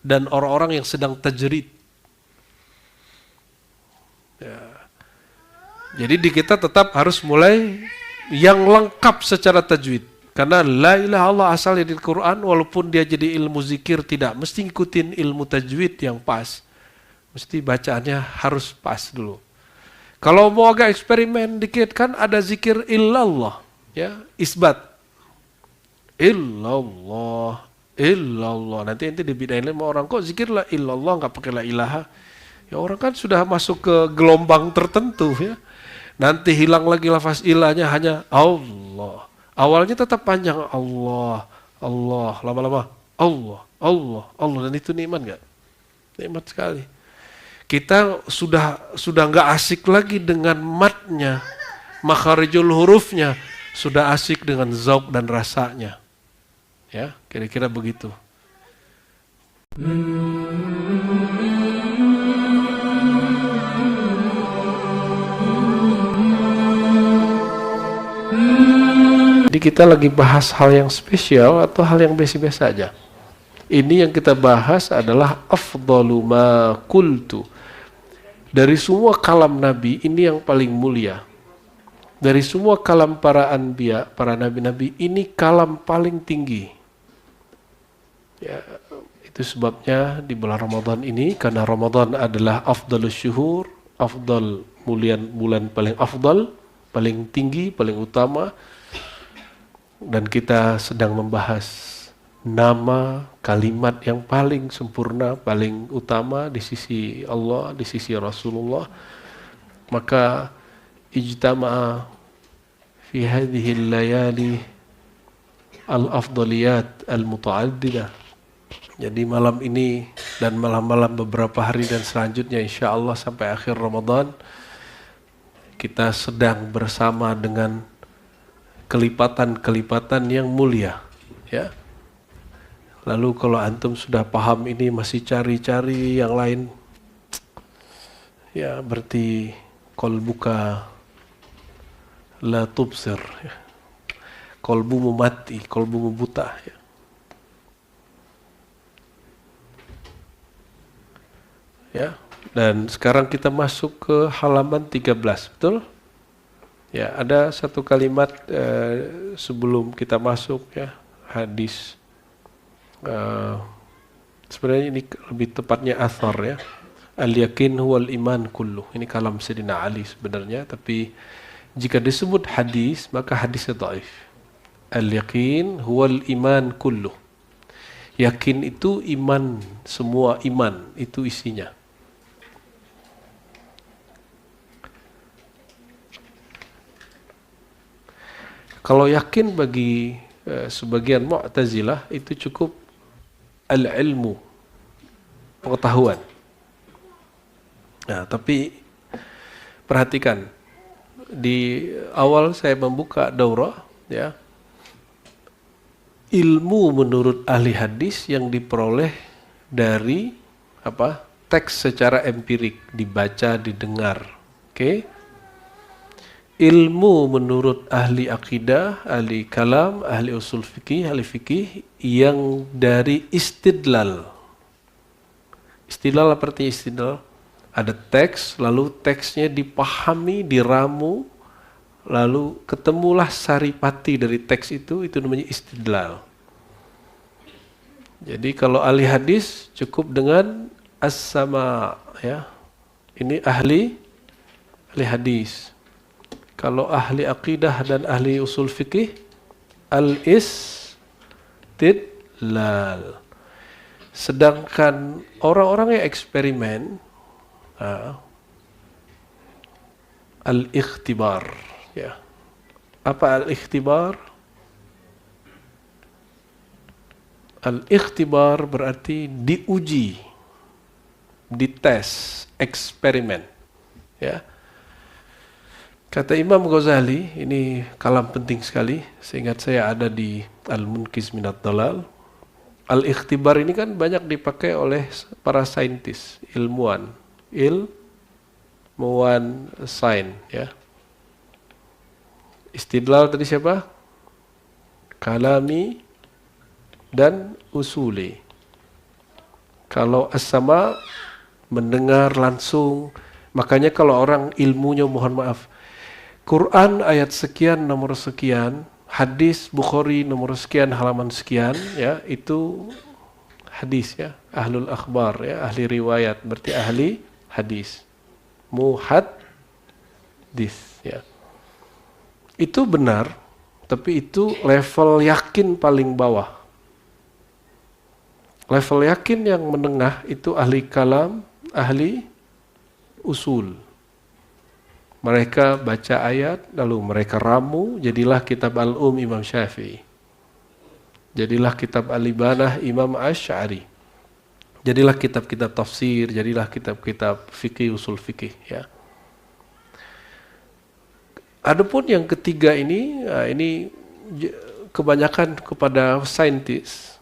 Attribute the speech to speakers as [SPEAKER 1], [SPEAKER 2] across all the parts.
[SPEAKER 1] dan orang-orang yang sedang tajrid. Ya. Jadi di kita tetap harus mulai yang lengkap secara tajwid. Karena la ilaha illallah asalnya di Quran, walaupun dia jadi ilmu zikir, tidak mesti ngikutin ilmu tajwid yang pas. Mesti bacaannya harus pas dulu. Kalau mau agak eksperimen dikit kan ada zikir illallah, ya, isbat. Illallah, illallah. Nanti dibidain sama orang, kok zikir la illallah nggak pakai la ilaha? Ya orang kan sudah masuk ke gelombang tertentu ya. Nanti hilang lagi lafaz ilahnya, hanya Allah. Awalnya tetap panjang Allah, Allah, lama-lama Allah, Allah, Allah, dan itu nikmat nggak? Nikmat sekali. Kita sudah nggak asik lagi dengan matnya, makharijul hurufnya, sudah asik dengan zauk dan rasanya. Ya, kira-kira begitu. Jadi kita lagi bahas hal yang spesial atau hal yang biasa-biasa aja? Ini yang kita bahas adalah afdalu ma qultu. Dari semua kalam Nabi, ini yang paling mulia. Dari semua kalam para anbiya, para nabi-nabi, ini kalam paling tinggi. Ya, itu sebabnya di bulan Ramadan ini, karena Ramadan adalah afdalus syuhur, afdal, bulan paling afdal, paling tinggi, paling utama. Dan kita sedang membahas nama, kalimat yang paling sempurna, paling utama di sisi Allah, di sisi Rasulullah. Maka ijtama'a fi hadhihi al-layali al-afdaliyat al-muta'addidah. Jadi malam ini dan malam-malam beberapa hari dan selanjutnya insyaallah sampai akhir Ramadan kita sedang bersama dengan kelipatan-kelipatan yang mulia, ya. Lalu kalau antum sudah paham ini masih cari-cari yang lain, ya berarti qalbuka la tubsir, ya. Qalbumu mati, qalbumu buta, ya. Ya, dan sekarang kita masuk ke halaman 13, betul? Ya, ada satu kalimat sebelum kita masuk, ya, hadis. Sebenarnya ini lebih tepatnya athar, ya. Al-yakin huwal iman kulluh. Ini kalam Sayyidina Ali sebenarnya, tapi jika disebut hadis, maka hadisnya dhaif. Al-yakin huwal iman kulluh. Yakin itu iman, semua iman itu isinya. Kalau yakin bagi sebagian Mu'tazilah itu cukup al-ilmu, pengetahuan. Nah, tapi perhatikan di awal saya membuka daurah, ya, ilmu menurut ahli hadis yang diperoleh dari apa? Teks secara empirik, dibaca, didengar. Oke? Ilmu menurut ahli akidah, ahli kalam, ahli usul fikih, ahli fikih yang dari istidlal. Istidlal apa artinya istidlal? Ada teks, lalu teksnya dipahami, diramu, lalu ketemulah saripati dari teks itu namanya istidlal. Jadi kalau ahli hadis cukup dengan as-sama, ya. Ini ahli hadis. Kalau ahli akidah dan ahli usul fikih, al-istidlal. Sedangkan orang-orang yang eksperimen, al-ikhtibar. Ya. Apa al-ikhtibar? Al-ikhtibar berarti diuji, dites, eksperimen. Ya. Kata Imam Ghazali, ini kalam penting sekali, seingat saya ada di Al-Munqiz Minad Dalal. Al-ikhtibar ini kan banyak dipakai oleh para saintis, ilmuwan sains, ya. Istidlal tadi siapa? Kalami dan usuli. Kalau as-sama mendengar langsung. Makanya kalau orang ilmunya, mohon maaf, Quran ayat sekian nomor sekian, hadis Bukhari nomor sekian halaman sekian, ya itu hadis ya, ahlul akhbar ya, ahli riwayat, berarti ahli hadis, muhaddis ya. Itu benar, tapi itu level yakin paling bawah. Level yakin yang menengah itu ahli kalam, ahli usul. Mereka baca ayat, lalu mereka ramu, jadilah kitab Al-Um Imam Syafi'i. Jadilah kitab Al-Ibanah Imam Asy'ari. Jadilah kitab-kitab tafsir, jadilah kitab-kitab fikih, usul fikih. Ya. Adapun yang ketiga ini kebanyakan kepada saintis.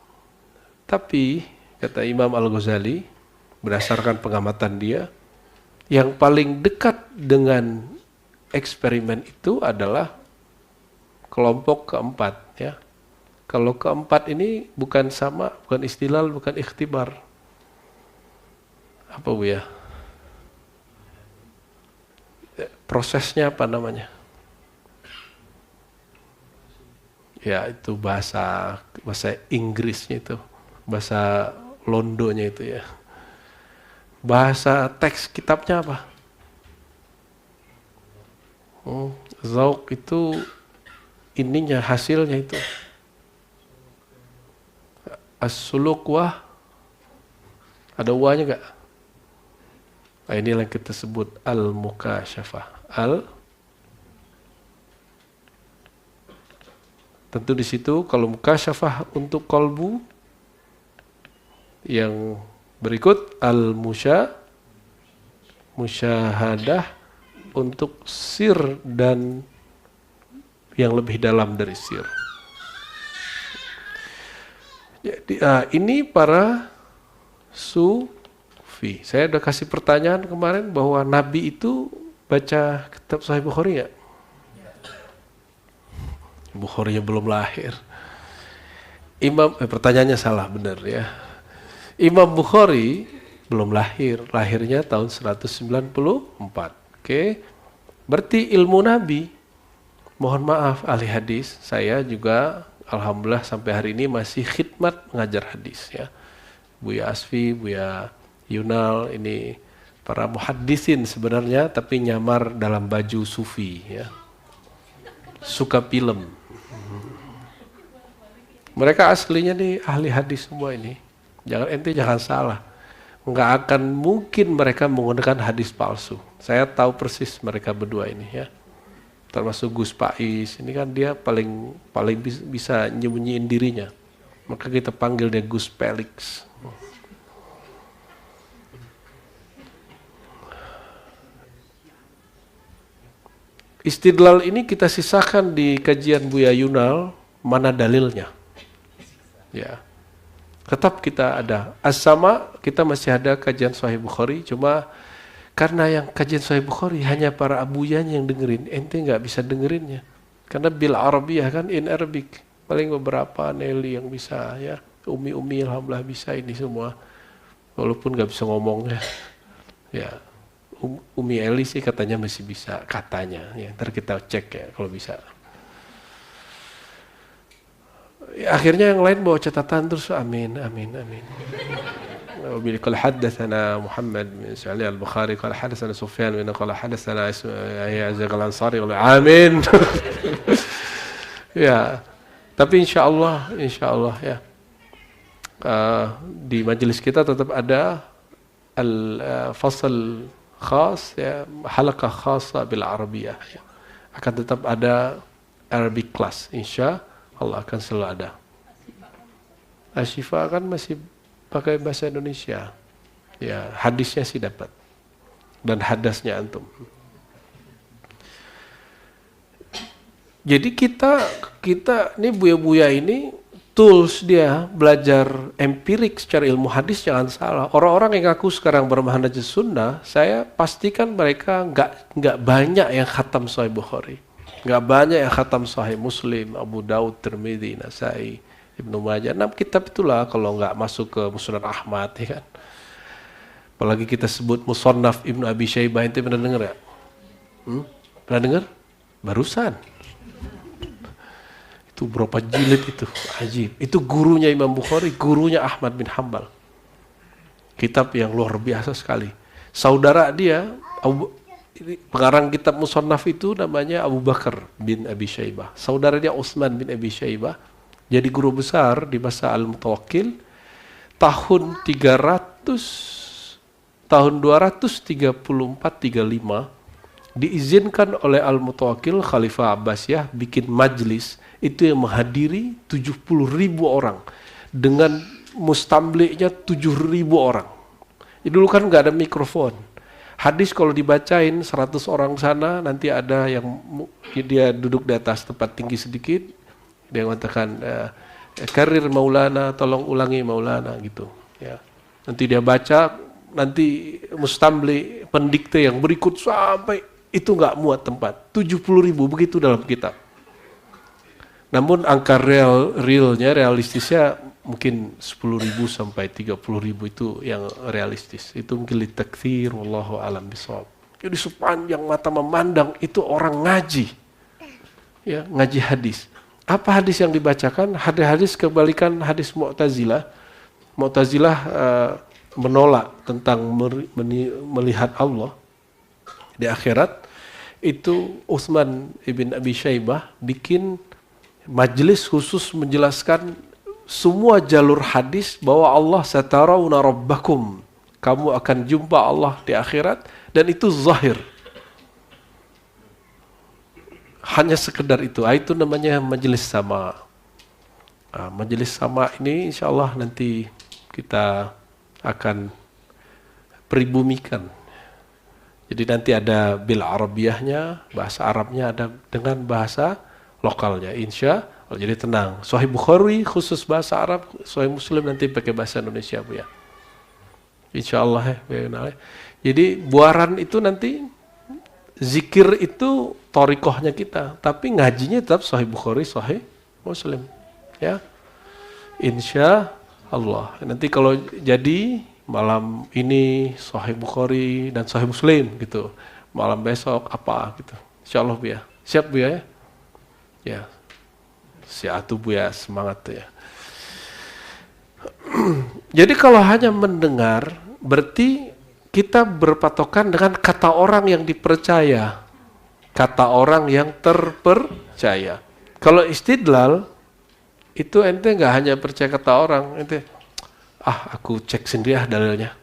[SPEAKER 1] Tapi, kata Imam Al-Ghazali, berdasarkan pengamatan dia, yang paling dekat dengan eksperimen itu adalah kelompok keempat ya. Kalau keempat ini bukan sama, bukan istilal, bukan ikhtibar. Apa Bu ya? Prosesnya apa namanya? Ya itu bahasa Inggrisnya itu, bahasa Londonya itu ya. Bahasa teks kitabnya apa? Zauq itu ininya, hasilnya itu. As-suluk wah. Ada wahnya gak? Nah, inilah yang kita sebut al-mukasyafah. Tentu di situ kalau mukasyafah untuk qalbu, yang berikut musyahadah untuk sir dan yang lebih dalam dari sir. Jadi ini para sufi. Saya udah kasih pertanyaan kemarin bahwa Nabi itu baca kitab Sahih Bukhari ya? Bukharinya belum lahir. Pertanyaannya salah, benar ya. Imam Bukhari belum lahir, lahirnya tahun 194. Oke. Berarti ilmu Nabi, mohon maaf ahli hadis, saya juga alhamdulillah sampai hari ini masih khidmat mengajar hadis ya. Buya Asfi, Buya Yunal, ini para muhaddisin sebenarnya tapi nyamar dalam baju sufi ya. Suka film. Mereka aslinya nih ahli hadis semua ini. Jangan salah. Nggak akan mungkin mereka menggunakan hadis palsu. Saya tahu persis mereka berdua ini ya. Termasuk Gus Pais, ini kan dia paling bisa nyembunyiin dirinya. Maka kita panggil dia Gus Pelix. Istidlal ini kita sisakan di kajian Buya Yunal, mana dalilnya. Ya. Tetap kita ada. As-sama kita masih ada kajian Sahih Bukhari, cuma karena yang kajian Sahih Bukhari hanya para abuyanya yang dengerin, ente nggak bisa dengerinnya. Karena bil Arabiyah kan in Arabic, paling beberapa Nelly yang bisa ya, Umi alhamdulillah bisa ini semua, walaupun nggak bisa ngomongnya. Ya, Umi Eli sih katanya masih bisa, katanya. Ya, ntar kita cek ya kalau bisa. Ya, akhirnya yang lain bawa catatan terus, amin. قال حدثنا محمد بن سعيد البخاري قال حدثنا سفيان بن قال حدثنا يعزق الأنصاري آمين. Ya, tapi insya Allah ya di majelis kita tetap ada al-fasal khas ya, halaqah khasa bil Arabiyah ya. Akan tetap ada Arabic class, insya Allah akan selalu ada. Asyifa kan masih pakai bahasa Indonesia. Ya, hadisnya sih dapat. Dan hadasnya antum. Jadi kita ini buya-buya ini tools dia belajar empirik secara ilmu hadis, jangan salah. Orang-orang yang ngaku sekarang bermanhaj sunnah, saya pastikan mereka nggak banyak yang khatam Sahih Bukhari. Nggak banyak yang khatam Sahih Muslim, Abu Daud, Tirmidzi, Nasai. Ibnu Majah. 6 kitab itulah kalau nggak masuk ke Musnad Ahmad, ya kan. Apalagi kita sebut Musannaf Ibnu Abi Syaibah, itu pernah dengar ya? Pernah dengar? Barusan. Itu berapa jilid itu? Ajib. Itu gurunya Imam Bukhari, gurunya Ahmad bin Hambal. Kitab yang luar biasa sekali. Saudara dia, pengarang kitab Musannaf itu namanya Abu Bakar bin Abi Syaibah. Saudara dia Utsman bin Abi Syaibah. Jadi guru besar di masa Al-Mutawakkil tahun 234-35 diizinkan oleh Al-Mutawakkil Khalifah Abbasiyah bikin majlis itu yang menghadiri 70.000 orang dengan mustamliknya 7.000 orang. Dulu kan nggak ada mikrofon. Hadis kalau dibacain 100 orang sana, nanti ada yang dia duduk di atas tempat tinggi sedikit, dia mengatakan karir Maulana, tolong ulangi Maulana gitu. Ya. Nanti dia baca, nanti mustamli pendikte yang berikut sampai itu nggak muat tempat. 70.000 begitu dalam kitab. Namun angka realnya, realistisnya mungkin 10.000 sampai 30.000 itu yang realistis. Itu mungkin litakthir, wallahu alam bisawab. Jadi sepanjang mata memandang itu orang ngaji. Ya, ngaji hadis. Apa hadis yang dibacakan? Hadis kebalikan hadis Mu'tazilah. Mu'tazilah menolak tentang melihat Allah di akhirat. Itu Utsman ibn Abi Syaibah bikin majelis khusus menjelaskan semua jalur hadis bahwa Allah satarawna rabbakum. Kamu akan jumpa Allah di akhirat, dan itu zahir. Hanya sekedar itu. Itu namanya majelis sama. Majelis sama ini insya Allah nanti kita akan peribumikan. Jadi nanti ada bil Arabiyahnya, bahasa Arabnya ada dengan bahasa lokalnya. Insya Allah, jadi tenang. Sahih Bukhari khusus bahasa Arab, Sahih Muslim nanti pakai bahasa Indonesia, Bu ya. Insya Allah ya. Jadi buaran itu nanti, zikir itu torikohnya kita, tapi ngajinya tetap Sahih Bukhari, Sahih Muslim. Ya, insya Allah. Nanti kalau jadi malam ini Sahih Bukhari dan Sahih Muslim gitu, malam besok apa gitu. Insya Allah Bu ya. Siap Bu ya? Ya. Siap Bu ya, semangat tuh ya. Jadi kalau hanya mendengar, berarti kita berpatokan dengan kata orang yang dipercaya, kata orang yang terpercaya. Kalau istidlal, itu ente nggak hanya percaya kata orang, ente aku cek sendiri dalilnya.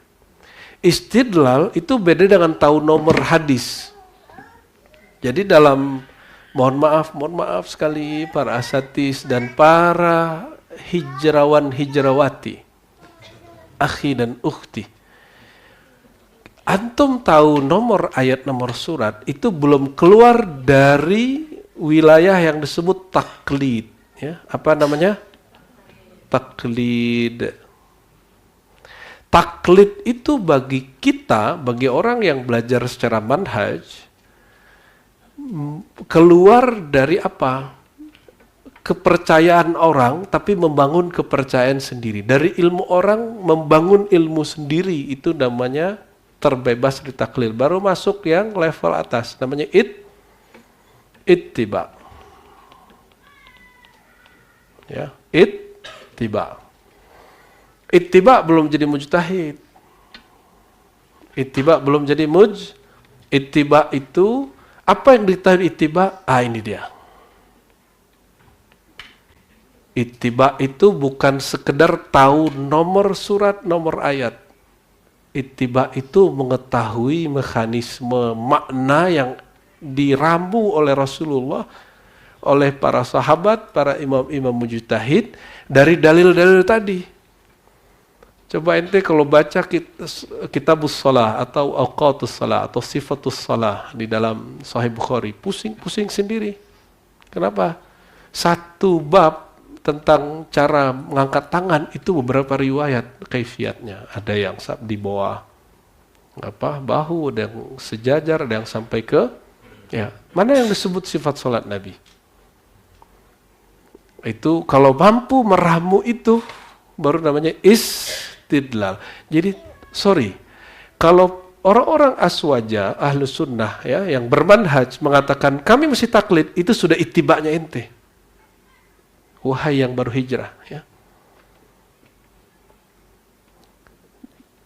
[SPEAKER 1] Istidlal itu beda dengan tahu nomor hadis. Jadi dalam mohon maaf sekali para asatis dan para hijrawati, akhi dan ukhti. Antum tahu nomor ayat, nomor surat itu belum keluar dari wilayah yang disebut taklid. Ya, apa namanya? Taklid. Taklid itu bagi kita, bagi orang yang belajar secara manhaj, keluar dari apa? Kepercayaan orang, tapi membangun kepercayaan sendiri. Dari ilmu orang, membangun ilmu sendiri, itu namanya terbebas di taklid. Baru masuk yang level atas, namanya ittiba. Ya, ittiba. Ittiba belum jadi mujtahid. Ittiba belum jadi ittiba itu apa yang diketahui ittiba? Ini dia. Ittiba itu bukan sekedar tahu nomor surat, nomor ayat. Ittiba itu mengetahui mekanisme makna yang diramu oleh Rasulullah, oleh para sahabat, para imam-imam mujtahid dari dalil-dalil tadi. Coba ente kalau baca kitabus shalah atau awqatus shalah atau sifatus shalah di dalam Sahih Bukhari, pusing-pusing sendiri. Kenapa? Satu bab tentang cara mengangkat tangan itu beberapa riwayat kaifiatnya. Ada yang di bawah bahu, ada yang sejajar, ada yang sampai ke mana yang disebut sifat salat Nabi. Itu kalau mampu meramu itu baru namanya istidlal. Jadi kalau orang-orang aswaja, ahlus sunnah ya, yang bermanhaj mengatakan kami mesti taklid, itu sudah ittiba'nya ente. Wahai yang baru hijrah ya.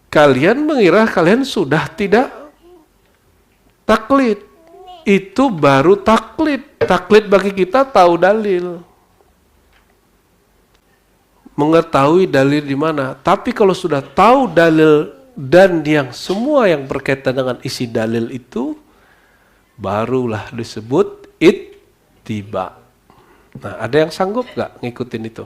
[SPEAKER 1] Kalian mengira kalian sudah tidak taklid. Itu baru taklid. Taklid bagi kita tahu dalil. Mengetahui dalil di mana. Tapi kalau sudah tahu dalil dan yang semua yang berkaitan dengan isi dalil itu, barulah disebut ittiba. Nah, ada yang sanggup nggak ngikutin itu?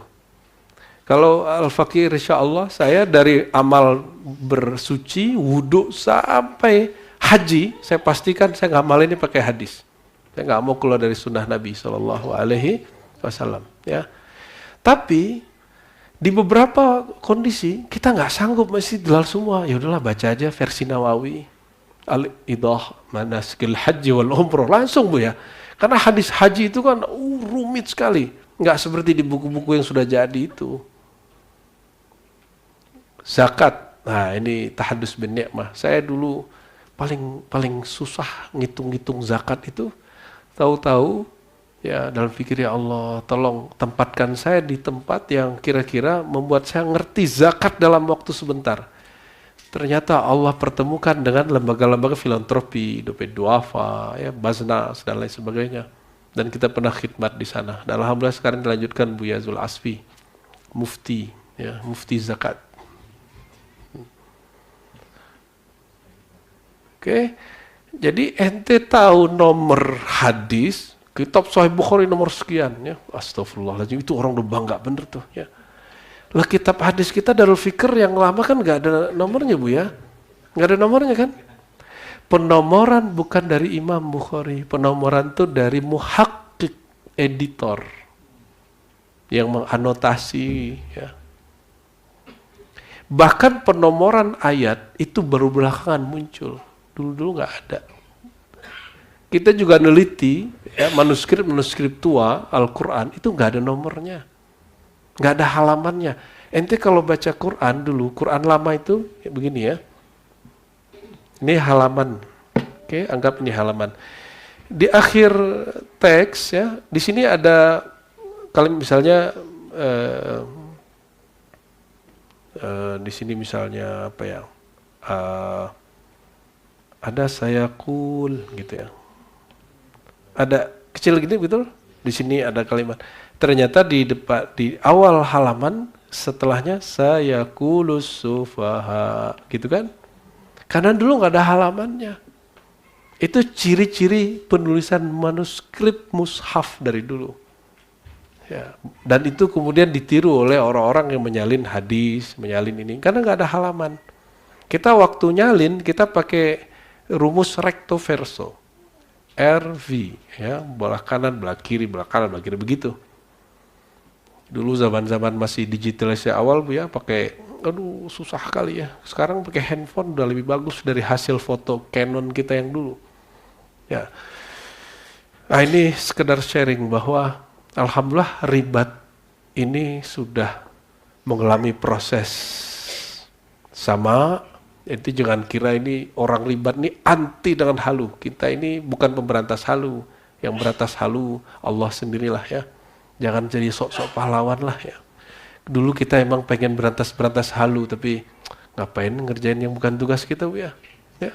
[SPEAKER 1] Kalau Al-Fakir, insya Allah saya dari amal bersuci, wudhu sampai haji, saya pastikan saya ngamalinnya pakai hadis. Saya nggak mau keluar dari sunnah Nabi SAW. Ya. Tapi di beberapa kondisi kita nggak sanggup mesti dalil semua. Ya udahlah baca aja versi Nawawi, Al-Idah Manasikil Haji wal Umroh langsung Bu ya. Karena hadis haji itu kan rumit sekali, nggak seperti di buku-buku yang sudah jadi itu. Zakat, nah ini tahadus bin ni'mah. Saya dulu paling susah ngitung-ngitung zakat itu. Tahu-tahu ya dalam pikir, ya Allah tolong tempatkan saya di tempat yang kira-kira membuat saya ngerti zakat dalam waktu sebentar. Ternyata Allah pertemukan dengan lembaga-lembaga filantropi, dompet duafa, ya, Baznas dan lain sebagainya. Dan kita pernah khidmat di sana. Dan alhamdulillah sekarang dilanjutkan Buya Zul Asfi, mufti, ya, mufti zakat. Oke, jadi ente tahu nomor hadis, kitab Sahih Bukhari nomor sekian, ya, astagfirullahaladzim, itu orang udah bangga bener tuh, ya. Lah kitab hadis kita Darul Fikr yang lama kan nggak ada nomornya Bu ya, nggak ada nomornya kan? Penomoran bukan dari Imam Bukhari, penomoran tuh dari muhakkik editor yang menganotasi. Ya. Bahkan penomoran ayat itu baru belakangan muncul, dulu nggak ada. Kita juga neliti ya, manuskrip tua Al-Quran itu nggak ada nomornya. Nggak ada halamannya. Ente kalau baca Quran dulu, Quran lama itu ya begini ya. Ini halaman. Oke, anggap ini halaman. Di akhir teks ya, di sini ada kalian misalnya di sini misalnya apa ya? Ada saya kul gitu ya. Ada kecil gini betul? Di sini ada kalimat. Ternyata di awal halaman setelahnya saya kulus sufaha gitu kan? Karena dulu nggak ada halamannya. Itu ciri-ciri penulisan manuskrip mushaf dari dulu. Ya, dan itu kemudian ditiru oleh orang-orang yang menyalin hadis, menyalin ini karena nggak ada halaman. Kita waktu nyalin kita pakai rumus recto verso, RV, ya, belah kanan, belah kiri, belah kanan, belah kiri begitu. Dulu zaman-zaman masih digitalisasi awal Bu ya, pakai, aduh susah kali ya. Sekarang pakai handphone udah lebih bagus dari hasil foto Canon kita yang dulu. Ya. Nah ini sekedar sharing bahwa alhamdulillah ribat ini sudah mengalami proses sama. Itu jangan kira ini orang ribat ini anti dengan halu. Kita ini bukan pemberantas halu. Yang berantas halu Allah sendirilah ya. Jangan jadi sok-sok pahlawan lah ya. Dulu kita emang pengen berantas halu, tapi ngapain ngerjain yang bukan tugas kita Bu ya. Ya.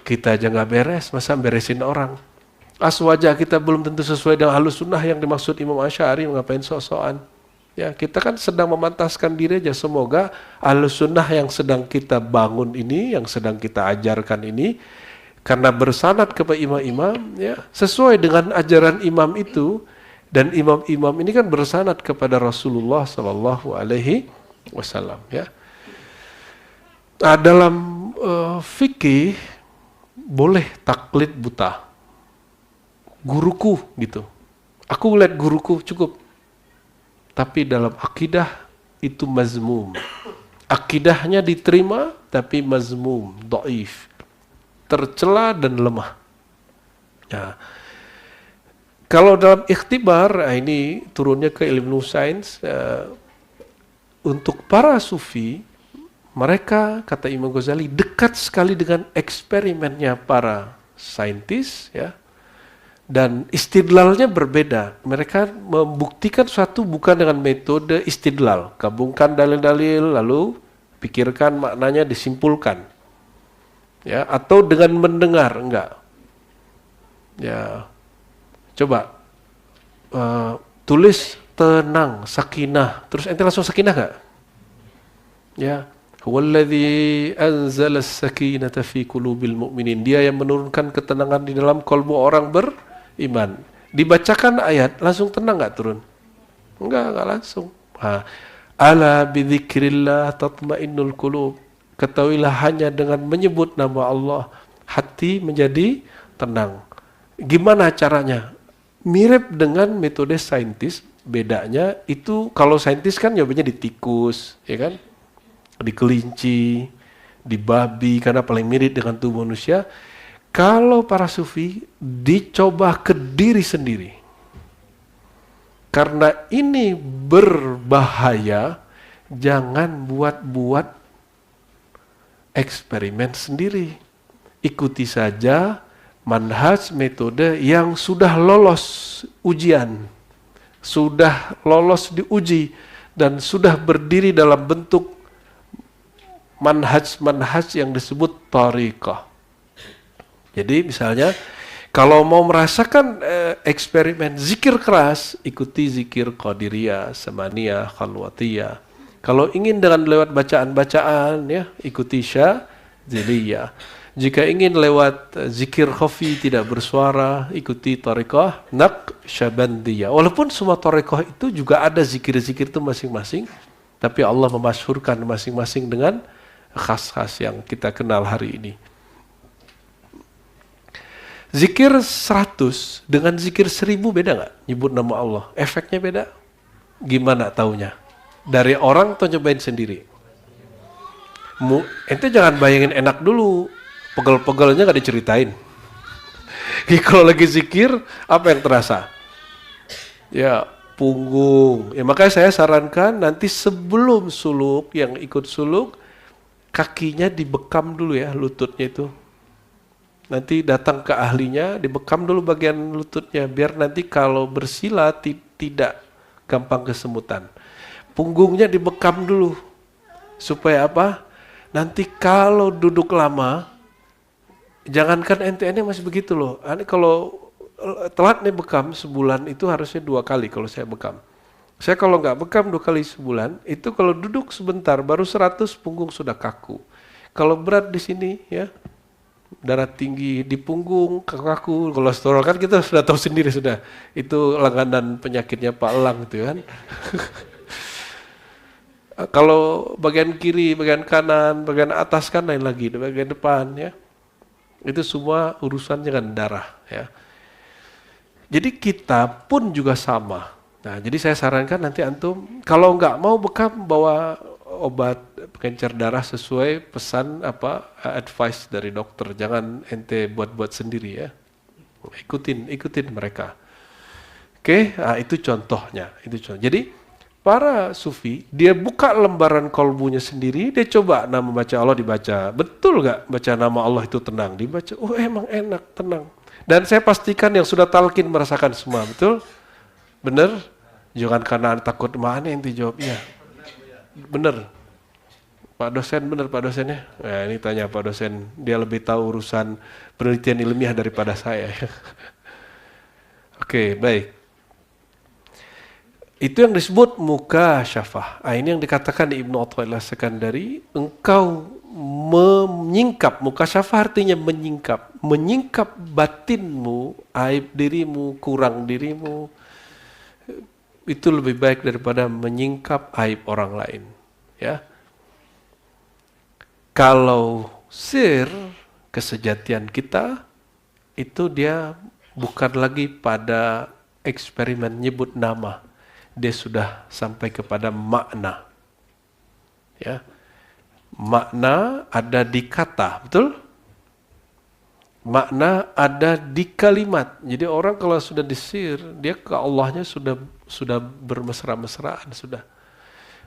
[SPEAKER 1] Kita aja nggak beres, masa beresin orang. Aswaja kita belum tentu sesuai dengan Ahlus Sunnah yang dimaksud Imam Asy'ari, ngapain sok-sokan. Ya, kita kan sedang memantaskan diri aja. Semoga Ahlus Sunnah yang sedang kita bangun ini, yang sedang kita ajarkan ini, karena bersanad kepada imam-imam, ya, sesuai dengan ajaran imam itu. Dan imam-imam ini kan bersanad kepada Rasulullah Sallallahu Alaihi Wasallam. Ya. Nah, dalam fikih boleh taklid buta. Guruku gitu. Aku lihat guruku cukup. Tapi dalam akidah itu mazmum. Akidahnya diterima tapi mazmum, dhaif. Tercela dan lemah. Ya. Kalau dalam ikhtibar, ini turunnya ke ilmu sains, untuk para sufi, mereka, kata Imam Ghazali, dekat sekali dengan eksperimennya para saintis, ya, dan istidlalnya berbeda. Mereka membuktikan suatu bukan dengan metode istidlal, gabungkan dalil-dalil lalu pikirkan maknanya disimpulkan, ya, atau dengan mendengar, enggak. Ya, coba tulis tenang, sakinah, terus ente langsung sakinah enggak? Ya, huwallazi anzala as-sakinata fi qulubil mu'minin. Dia yang menurunkan ketenangan di dalam kalbu orang beriman. Dibacakan ayat, langsung tenang enggak turun? Enggak langsung. Ala bidzikrillah tatmainnul qulub. Ketahuilah hanya dengan menyebut nama Allah hati menjadi tenang. Gimana caranya? Mirip dengan metode saintis, bedanya itu kalau saintis kan nyobanya di tikus, ya kan? Di kelinci, di babi, karena paling mirip dengan tubuh manusia. Kalau para sufi dicoba ke diri sendiri. Karena ini berbahaya, jangan buat-buat eksperimen sendiri. Ikuti saja manhaj metode yang sudah lolos ujian, sudah lolos diuji, dan sudah berdiri dalam bentuk manhaj yang disebut tariqah. Jadi misalnya kalau mau merasakan eksperimen zikir keras, ikuti zikir qadiriyah, samaniyah, khalwatiyah. Kalau ingin dengan lewat bacaan-bacaan, ya, ikuti syadziliyah. Jika ingin lewat zikir khafi tidak bersuara, ikuti tariqah naqsyabandiyah. Walaupun semua tariqah itu juga ada zikir-zikir itu masing-masing, tapi Allah memasyhurkan masing-masing dengan khas-khas yang kita kenal hari ini. Zikir 100 dengan zikir 1000 beda nggak? Nyebut nama Allah, efeknya beda? Gimana taunya? Dari orang atau nyobain sendiri? Ente jangan bayangin enak dulu, pegel-pegelnya nggak diceritain. Kalau lagi zikir, apa yang terasa? Ya, punggung. Ya, makanya saya sarankan nanti sebelum suluk, yang ikut suluk, kakinya dibekam dulu ya, lututnya itu. Nanti datang ke ahlinya, dibekam dulu bagian lututnya, biar nanti kalau bersila tidak gampang kesemutan. Punggungnya dibekam dulu, supaya apa? Nanti kalau duduk lama, jangankan ente masih begitu loh. Kalau telat nih bekam sebulan itu harusnya 2 kali kalau saya bekam. Saya kalau nggak bekam 2 kali sebulan, itu kalau duduk sebentar baru 100 punggung sudah kaku. Kalau berat di sini ya, darah tinggi di punggung, kaku, kolesterol kan kita sudah tahu sendiri sudah. Itu langganan penyakitnya Pak Elang itu kan. Kalau bagian kiri, bagian kanan, bagian atas kan lain lagi, bagian depan ya. Itu semua urusannya kan darah ya. Jadi kita pun juga sama. Nah, jadi saya sarankan nanti antum kalau nggak mau bekam bawa obat pengencer darah sesuai pesan advice dari dokter. Jangan ente buat-buat sendiri ya. Ikutin mereka. Oke, itu contohnya. Jadi para sufi dia buka lembaran kolbunya sendiri, dia coba nama baca Allah dibaca. Betul nggak baca nama Allah itu tenang? Dibaca. Oh emang enak, tenang. Dan saya pastikan yang sudah talqin merasakan semua, betul? Bener? Jangan karena takut mana yang dijawab iya. Bener. Pak dosen bener Pak dosennya. Nah, ini tanya Pak dosen, dia lebih tahu urusan penelitian ilmiah daripada saya. Oke, baik. Itu yang disebut mukasyafah. Ini yang dikatakan di Ibnu Athaillah Sekandari, engkau menyingkap, mukasyafah artinya menyingkap batinmu, aib dirimu, kurang dirimu. Itu lebih baik daripada menyingkap aib orang lain, ya. Kalau sir, kesejatian kita, itu dia bukan lagi pada eksperimen nyebut nama. Dia sudah sampai kepada makna. Ya. Makna ada di kata, betul? Makna ada di kalimat. Jadi orang kalau sudah disir, dia ke Allahnya sudah bermesra-mesraan sudah.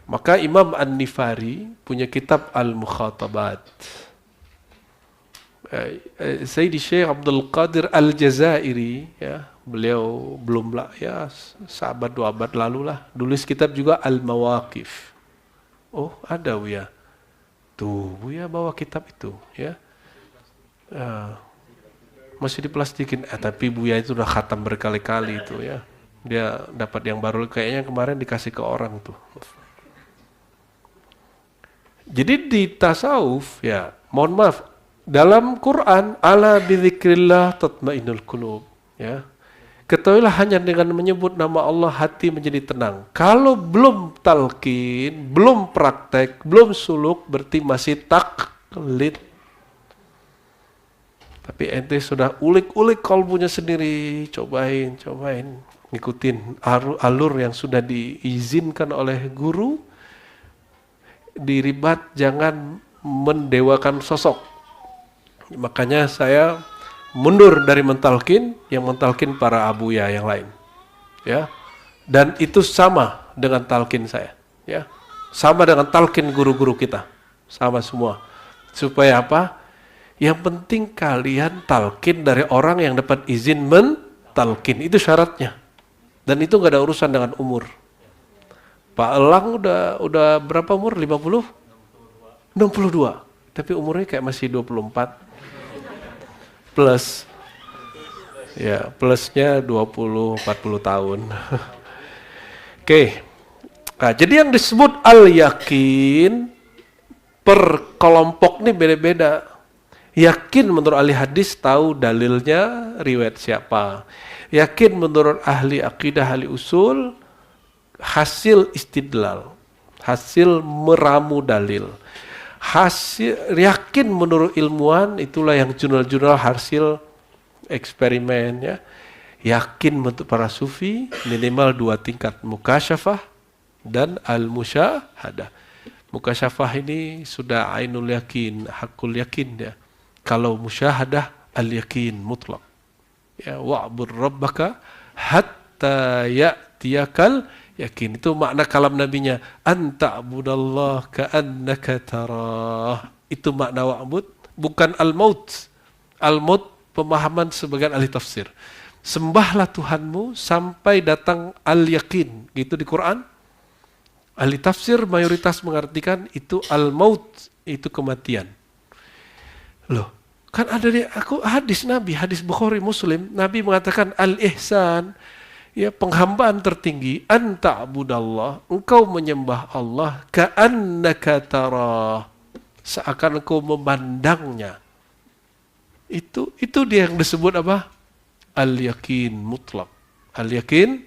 [SPEAKER 1] Maka Imam An-Nifari punya kitab Al-Mukhatabat. Sayyidi Syekh Abdul Qadir Al-Jazairi, ya, beliau belum lah, ya, seabad 2 abad lalu lah, tulis kitab juga Al-Mawaqif. Oh, ada Buya. Tuh, Buya bawa kitab itu, ya. Masih diplastikin, tapi Buya itu udah khatam berkali-kali itu, ya. Dia dapat yang baru, kayaknya kemarin dikasih ke orang tuh. Jadi di tasawuf, ya, mohon maaf, dalam Quran, ala bidzikrillah tatmainnul qulub, ya. Ketahuilah hanya dengan menyebut nama Allah hati menjadi tenang. Kalau belum talqin, belum praktek, belum suluk, berarti masih taklid. Tapi ente sudah ulik-ulik kalbunya sendiri, cobain, ngikutin alur yang sudah diizinkan oleh guru. Diribat, jangan mendewakan sosok. Makanya saya mundur dari mentalkin, yang mentalkin para abuya yang lain, ya. Dan itu sama dengan talkin saya, ya. Sama dengan talkin guru-guru kita, sama semua. Supaya apa? Yang penting kalian talkin dari orang yang dapat izin mentalkin, itu syaratnya. Dan itu nggak ada urusan dengan umur. Pak Elang udah berapa umur? 50? 62. Tapi umurnya kayak masih 24. Plus. Ya, plusnya 20-40 tahun. Oke. Nah, jadi yang disebut al-yakin per kelompok ini beda-beda. Yakin menurut ahli hadis tahu dalilnya riwayat siapa. Yakin menurut ahli akidah, ahli usul hasil istidlal, hasil meramu dalil. Hasil yakin menurut ilmuwan itulah yang jurnal-jurnal hasil eksperimen, ya. Yakin untuk para sufi minimal 2 tingkat, mukasyafah dan al-musyahadah. Mukasyafah ini sudah ainul yakin, hakul yakin, ya. Kalau musyahadah al-yakin mutlak. Ya, wa'bud rabbaka hatta ya'tiyakal yakin. Itu makna kalam nabinya, anta'budallah ka'annaka tarah. Itu makna wa'bud, bukan al-maut. Al-maut pemahaman sebagian ahli tafsir. Sembahlah Tuhanmu sampai datang al-yakin. Gitu di Quran. Ahli tafsir mayoritas mengartikan itu al-maut, itu kematian. Loh, kan ada di hadis Nabi, hadis Bukhari Muslim, Nabi mengatakan al-ihsan, ya, penghambaan tertinggi, anta'budallah, engkau menyembah Allah, ka'annaka tarah, seakan engkau memandangnya. Itu dia yang disebut apa? Al-yakin mutlak. Al-yakin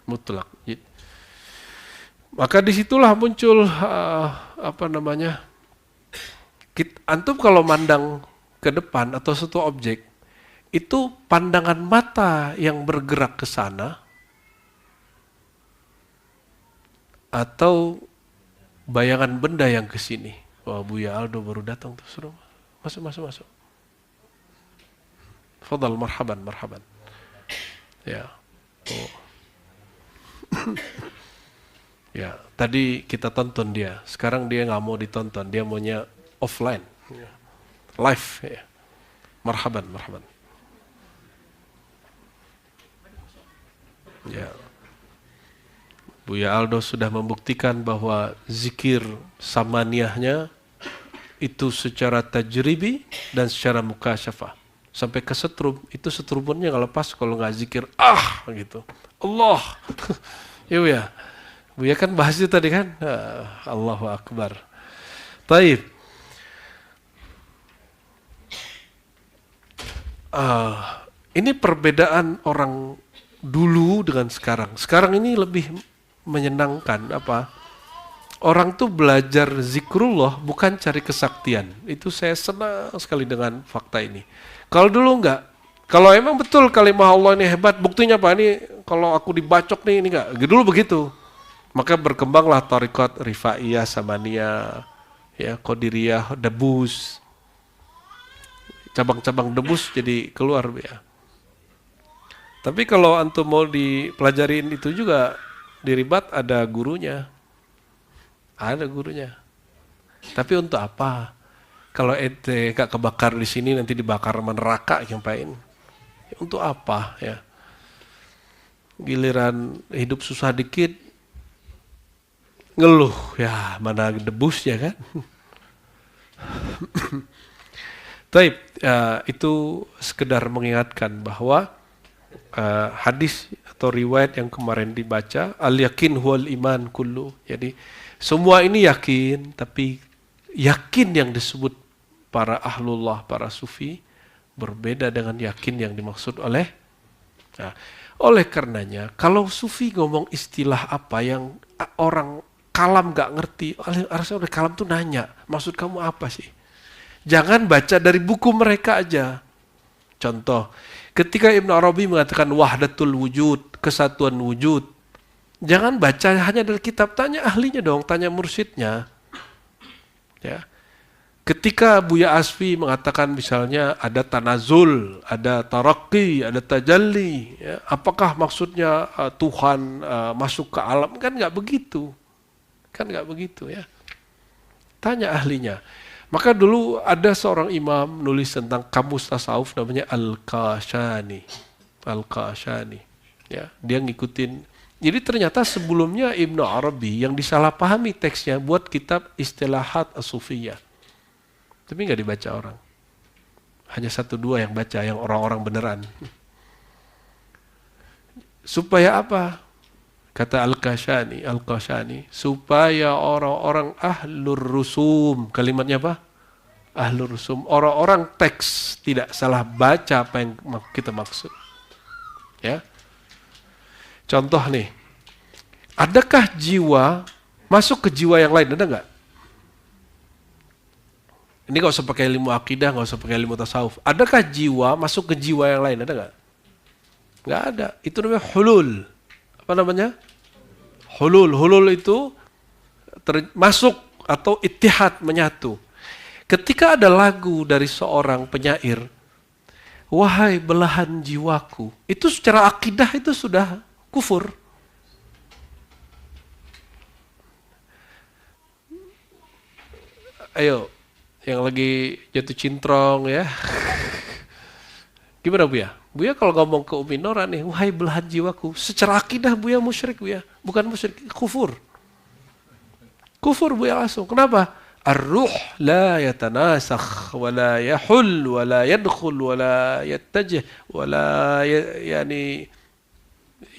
[SPEAKER 1] mutlak. Maka disitulah muncul antum kalau mandang ke depan atau suatu objek, itu pandangan mata yang bergerak ke sana atau bayangan benda yang ke sini. Wah, Buya Aldo baru datang tuh, suruh masuk. Fadal, marhaban. Ya. Oh. Ya, tadi kita tonton dia. Sekarang dia nggak mau ditonton, dia maunya offline, live, ya. Marhaban. Ya. Buya Aldo sudah membuktikan bahwa zikir samaniyahnya itu secara tajribi dan secara mukasyafah. Sampai ke setrum, itu setrumunnya nggak lepas kalau nggak zikir, gitu. Allah. Ya. Buya kan bahas itu tadi kan, Allahu Akbar. Taib. Ini perbedaan orang dulu dengan sekarang. Sekarang ini lebih menyenangkan apa? Orang tuh belajar zikrullah bukan cari kesaktian. Itu saya senang sekali dengan fakta ini. Kalau dulu enggak. Kalau emang betul kalimah Allah ini hebat, buktinya apa? Ini kalau aku dibacok nih, ini enggak. Dulu begitu. Maka berkembanglah tarikat Rifaiyah, Samaniyah, ya, Qadiriyah, Dabus. cabang-cabang debus jadi keluar ya. Tapi kalau antum mau dipelajarin itu juga di ribat ada gurunya. Ada gurunya. Tapi untuk apa? Kalau ente gak kebakar di sini nanti dibakar sama neraka ngapain? Untuk apa ya? Giliran hidup susah dikit ngeluh ya, mana debusnya kan? Taib, itu sekedar mengingatkan bahwa hadis atau riwayat yang kemarin dibaca, al-yakin huwal iman kullu. Jadi semua ini yakin, tapi yakin yang disebut para ahlullah, para sufi berbeda dengan yakin yang dimaksud oleh. Nah, oleh karenanya, kalau sufi ngomong istilah apa yang orang kalam gak ngerti, harusnya oleh kalam tuh nanya, maksud kamu apa sih? Jangan baca dari buku mereka aja. Contoh, ketika Ibn Arabi mengatakan wahdatul wujud, kesatuan wujud, jangan baca hanya dari kitab, tanya ahlinya dong, tanya mursyidnya. Ya. Ketika Buya Asfi mengatakan misalnya ada tanazul, ada tarakki, ada tajalli, ya, apakah maksudnya Tuhan masuk ke alam? Kan nggak begitu. Kan nggak begitu ya. Tanya ahlinya. Maka dulu ada seorang imam nulis tentang kamus tasawuf namanya Al-Kashani. Al-Kashani. Ya, dia ngikutin. Jadi ternyata sebelumnya Ibnu Arabi yang disalahpahami teksnya buat kitab Istilahat As-Sufiyah. Tapi nggak dibaca orang. Hanya 1-2 yang baca, yang orang-orang beneran. Supaya apa? Kata Al-Kashani, supaya orang-orang ahlur rusum, kalimatnya apa? Ahlur rusum, orang-orang teks tidak salah baca apa yang kita maksud. Ya. Contoh nih, adakah jiwa masuk ke jiwa yang lain? Ada nggak? Ini nggak usah pakai ilmu akidah, nggak usah pakai ilmu tasawuf. Adakah jiwa masuk ke jiwa yang lain? Ada nggak? Nggak ada. Itu namanya hulul. Apa namanya? Hulul. Hulul itu masuk atau ittihad, menyatu. Ketika ada lagu dari seorang penyair, wahai belahan jiwaku, itu secara akidah itu sudah kufur. Ayo, yang lagi jatuh cintrong ya. Gimana Buya? Buya kalau ngomong ke Umi Nora nih, wahai belahan jiwaku, secara akidah Buya musyrik Buya. Bukan musyrik, kufur. Kufur Buya langsung. Kenapa? Ar-ruh la yatanasakh, wa la yahul, wa la yadkhul, wa la yattajih, wa la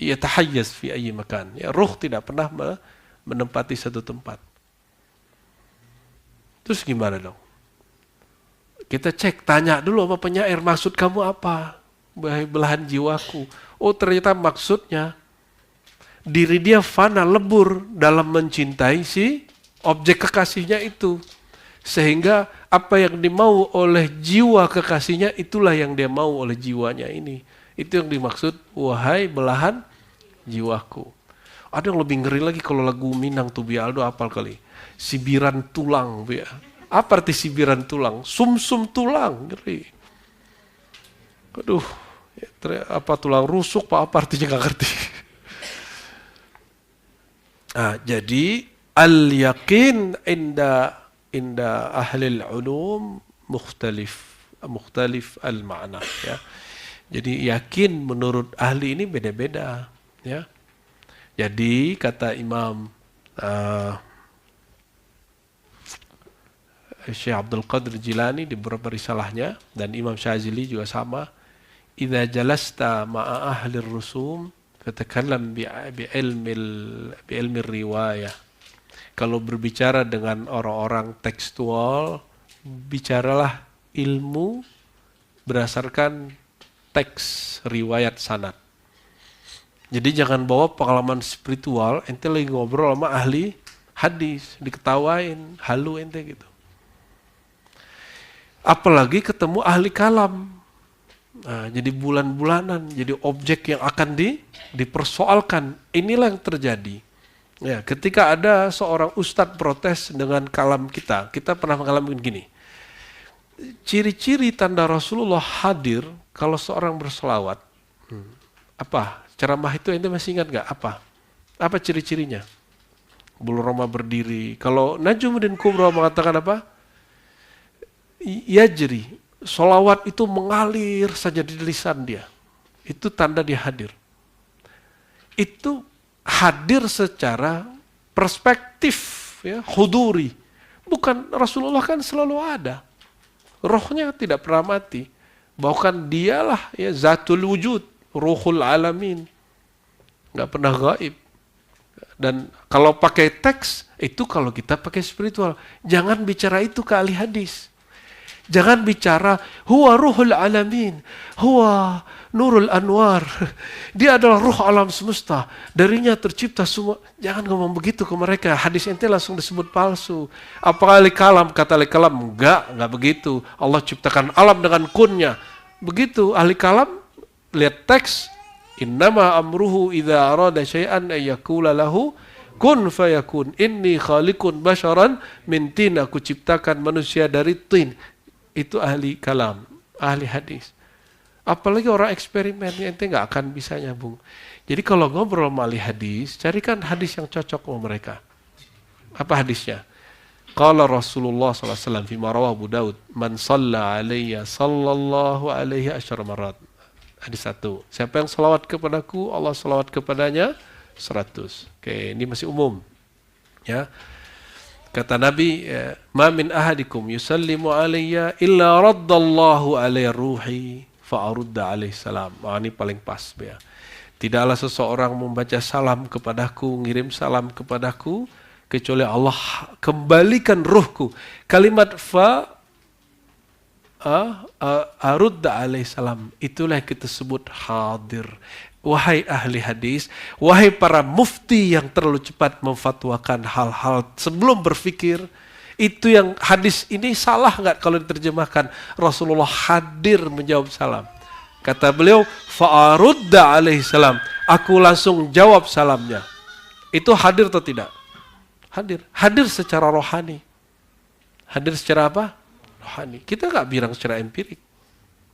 [SPEAKER 1] yatahayyaz fi ayyi makan. Ya, ruh tidak pernah menempati satu tempat. Terus gimana dong? Kita cek, tanya dulu sama penyair, maksud kamu apa? Belahan jiwaku. Oh ternyata maksudnya, diri dia fana, lebur dalam mencintai si objek kekasihnya itu. Sehingga apa yang dimau oleh jiwa kekasihnya, itulah yang dia mau oleh jiwanya ini. Itu yang dimaksud, wahai belahan jiwaku. Ada yang lebih ngeri lagi kalau lagu Minang tuh Bi Aldo apal kali. Sibiran tulang, ya. Apa arti sibiran tulang? Sum-sum tulang, ngeri. Aduh, apa tulang rusuk, apa artinya nggak ngerti. Nah, jadi al-yakin inda ahlil ulum mukhtalif al-ma'na, ya. Jadi yakin menurut ahli ini beda-beda, ya. Jadi kata Imam Syekh Abdul Qadir Jilani di beberapa risalahnya, dan Imam Syazili juga sama, idza jalasta ma'a ahli rusum fatakallam bi ilmi riwayah. Kalau berbicara dengan orang-orang tekstual, bicaralah ilmu berdasarkan teks riwayat sanad. Jadi jangan bawa pengalaman spiritual, ente lagi ngobrol sama ahli hadis, diketawain, halu ente gitu. Apalagi ketemu ahli kalam. Nah, jadi bulan-bulanan, jadi objek yang akan dipersoalkan. Inilah yang terjadi. Ya, ketika ada seorang ustadz protes dengan kalam kita pernah mengalami gini. ciri-ciri tanda Rasulullah hadir kalau seorang berselawat. Apa? Ceramah itu ente masih ingat nggak? Apa ciri-cirinya? Bulu roma berdiri. Kalau Najmuddin Kubra mengatakan apa? Yajri. Solawat itu mengalir saja di lisan dia. Itu tanda dia hadir. Itu hadir secara perspektif, ya, huduri. Bukan, Rasulullah kan selalu ada. Rohnya tidak pernah mati. Bahkan dialah ya zatul wujud, ruhul alamin. Nggak pernah gaib. Dan kalau pakai teks, itu kalau kita pakai spiritual. Jangan bicara itu ke ahli hadis. Jangan bicara huwa ruhul alamin, huwa nurul anwar. Dia adalah ruh alam semesta. Darinya tercipta semua. Jangan ngomong begitu ke mereka. Hadis ente langsung disebut palsu. Apa ahli kalam? Kata ahli kalam, enggak begitu. Allah ciptakan alam dengan kunnya. Begitu ahli kalam, lihat teks. Innama amruhu idza arada syai'an ay yaqula lahu kun fayakun. Inni khaliqun basharan min tin. Aku ciptakan manusia dari tin. Itu ahli kalam, ahli hadis. Apalagi orang eksperimen, ente nggak akan bisa nyambung. Jadi kalau ngobrol sama ahli hadis, carikan hadis yang cocok sama mereka. Apa hadisnya? Qala Rasulullah SAW fi marawah Abu Daud, man salla alayya sallallahu alaihi asyara marat. Hadis 1. Siapa yang salawat kepadaku, Allah salawat kepadanya 100. Oke, ini masih umum. Ya. Kata Nabi, ma min ahadikum yusallimu alayya illa raddallahu alayya ruhi fa'arudda alaihi salam. Ini paling pas. Ya. Tidaklah seseorang membaca salam kepadaku, ngirim salam kepadaku, kecuali Allah kembalikan ruhku. Kalimat arudda alaihi salam, itulah yang kita sebut hadir. Wahai ahli hadis, wahai para mufti yang terlalu cepat memfatwakan hal-hal sebelum berpikir, itu yang hadis ini salah nggak kalau diterjemahkan? Rasulullah hadir menjawab salam. Kata beliau, fa'arudda alaihi salam, aku langsung jawab salamnya. Itu hadir atau tidak? Hadir. Hadir secara rohani. Hadir secara apa? Rohani. Kita nggak bilang secara empirik.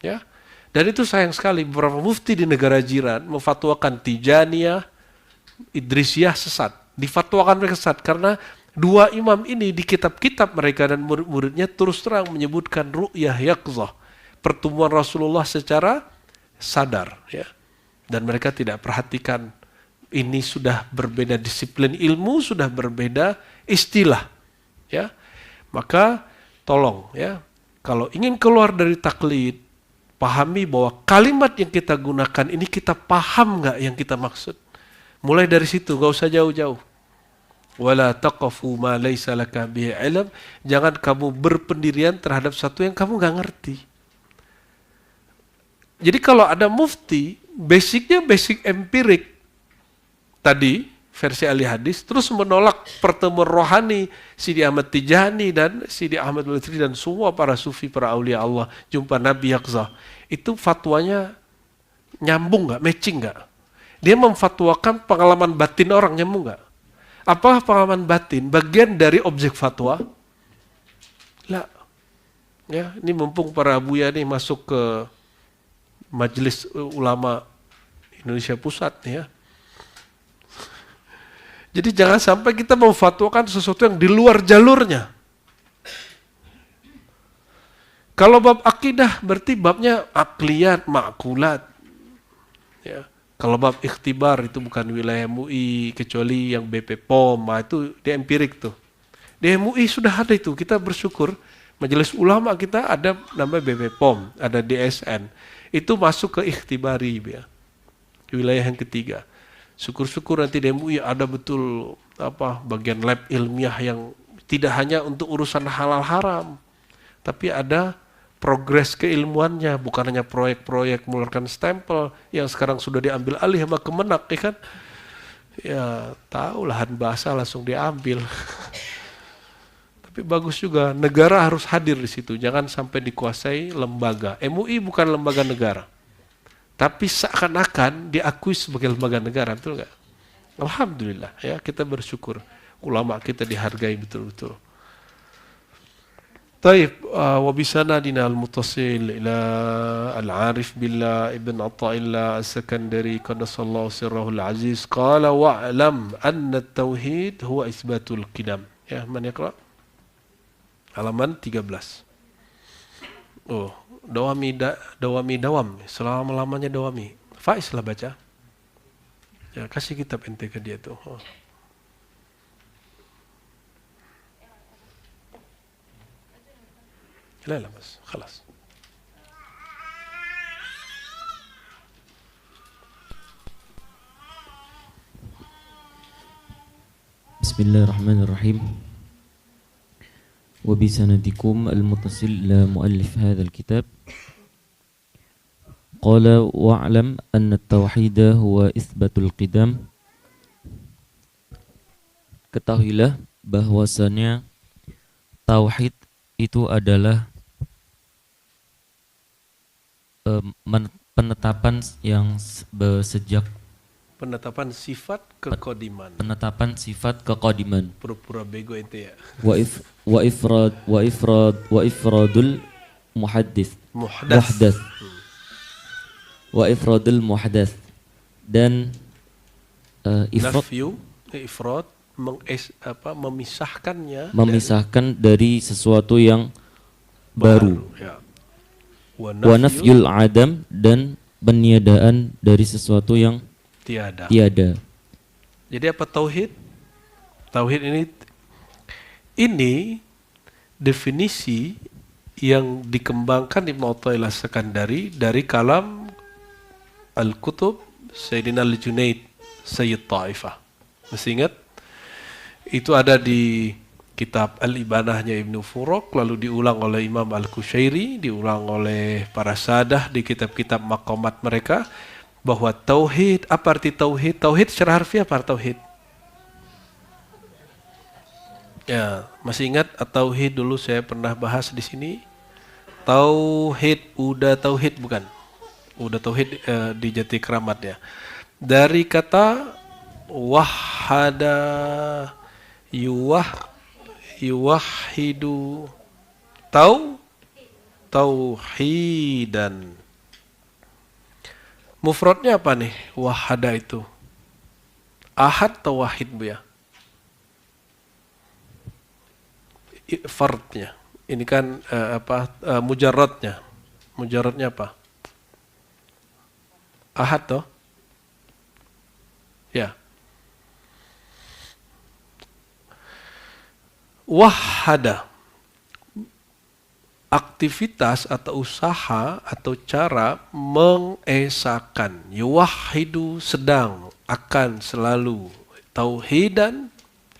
[SPEAKER 1] Ya. Dan itu sayang sekali, beberapa mufti di negara jiran memfatwakan Tijaniyah, Idrisiyah sesat. Difatwakan mereka sesat karena dua imam ini di kitab-kitab mereka dan murid-muridnya terus terang menyebutkan ru'yah yaqzah, pertemuan Rasulullah secara sadar. Ya. Dan mereka tidak perhatikan ini sudah berbeda disiplin ilmu, sudah berbeda istilah. Ya. Maka tolong, ya, kalau ingin keluar dari taklid, pahami bahwa kalimat yang kita gunakan ini kita paham nggak yang kita maksud. Mulai dari situ, nggak usah jauh-jauh. Wala taqafu ma laysa laka bihi ilm. Jangan kamu berpendirian terhadap satu yang kamu nggak ngerti. Jadi kalau ada mufti, basicnya basic empirik tadi versi ahli hadis, terus menolak pertemuan rohani Sidi Ahmad Tijani dan Sidi Ahmad Al-Badri dan semua para sufi, para aulia Allah, jumpa Nabi Yaqzah. Itu fatwanya nyambung nggak, matching nggak? Dia memfatwakan pengalaman batin orang, nyambung nggak? Apakah pengalaman batin bagian dari objek fatwa? Lah, ya, ini mumpung para buya nih masuk ke Majelis Ulama Indonesia Pusat, ya. Jadi jangan sampai kita memfatwakan sesuatu yang di luar jalurnya. Kalau bab akidah berarti babnya akliyat, ma'kulat. Ya. Kalau bab ikhtibar itu bukan wilayah MUI kecuali yang BP POM, itu di empirik tuh. Di MUI sudah ada itu, kita bersyukur. Majelis Ulama kita ada namanya BP POM, ada DSN. Itu masuk ke ikhtibari, ya. Wilayah yang ketiga. Syukur-syukur nanti di MUI ada betul bagian lab ilmiah yang tidak hanya untuk urusan halal haram, tapi ada progres keilmuannya, bukan hanya proyek-proyek mengeluarkan stempel yang sekarang sudah diambil alih sama Kemenak, ya kan? Ya tahu lahan basah langsung diambil. Tapi bagus juga, negara harus hadir di situ, jangan sampai dikuasai lembaga. MUI bukan lembaga negara. Tapi seakan-akan diakui sebagai lembaga negara, betul nggak? Alhamdulillah, ya, kita bersyukur ulama kita dihargai betul-betul. طيب وبسندنا المتصل إلى العارف بالله ابن عطاء الله السكندري قدس الله سره العزيز قال واعلم أن التوحيد هو إثبات القدم. Ya, man yaqra? Halaman 13. Oh, dawam, selama-lamanya dawami. Faiz lah baca. Ya, kasih kitab ente ke dia tuh. Oh. لا بس خلاص.
[SPEAKER 2] بسم الله الرحمن الرحيم. وبسندكم المتصل إلى مؤلف هذا الكتاب قال واعلم أن التوحيد هو إثبات القدم. Ketahuilah bahwasannya tauhid itu adalah penetapan yang sejak
[SPEAKER 1] penetapan sifat kekodiman.
[SPEAKER 2] Penetapan sifat kekodiman.
[SPEAKER 1] Pura-pura bego ente ya.
[SPEAKER 2] Wa ifradul muhaddits. Muhdath. Wa ifradul muhdath. Dan
[SPEAKER 1] ifrad memisahkan
[SPEAKER 2] dari sesuatu yang baru. Ya. Wa nafyul adam, dan peniadaan dari sesuatu yang tiada.
[SPEAKER 1] Jadi apa tauhid? Tauhid ini definisi yang dikembangkan Ibnu Athaillah Sekandari dari kalam Al-Kutub Sayyidina Al-Junaid Sayyid Ta'ifah. Masih ingat? Itu ada di kitab Al-Ibanahnya Ibnu Furuq, lalu diulang oleh Imam Al-Kushairi, diulang oleh para sadah di kitab-kitab maqamat mereka, bahwa tauhid, apa arti tauhid? Tauhid secara harfiah apa tauhid? Ya, masih ingat at-tauhid dulu saya pernah bahas di sini? Tauhid, udah tauhid bukan? Udah tauhid di Jati Keramat ya. Dari kata wahada, yuwahidu, tauhidan. Mufradnya apa nih? Wahada itu ahad atau wahid bu ya? Fardnya. Ini kan mujarradnya. Mujarradnya apa? Ahad toh? Ya. Wahada, aktivitas atau usaha atau cara mengesakan. Yuwahidu, sedang, akan, selalu. Tauhidan,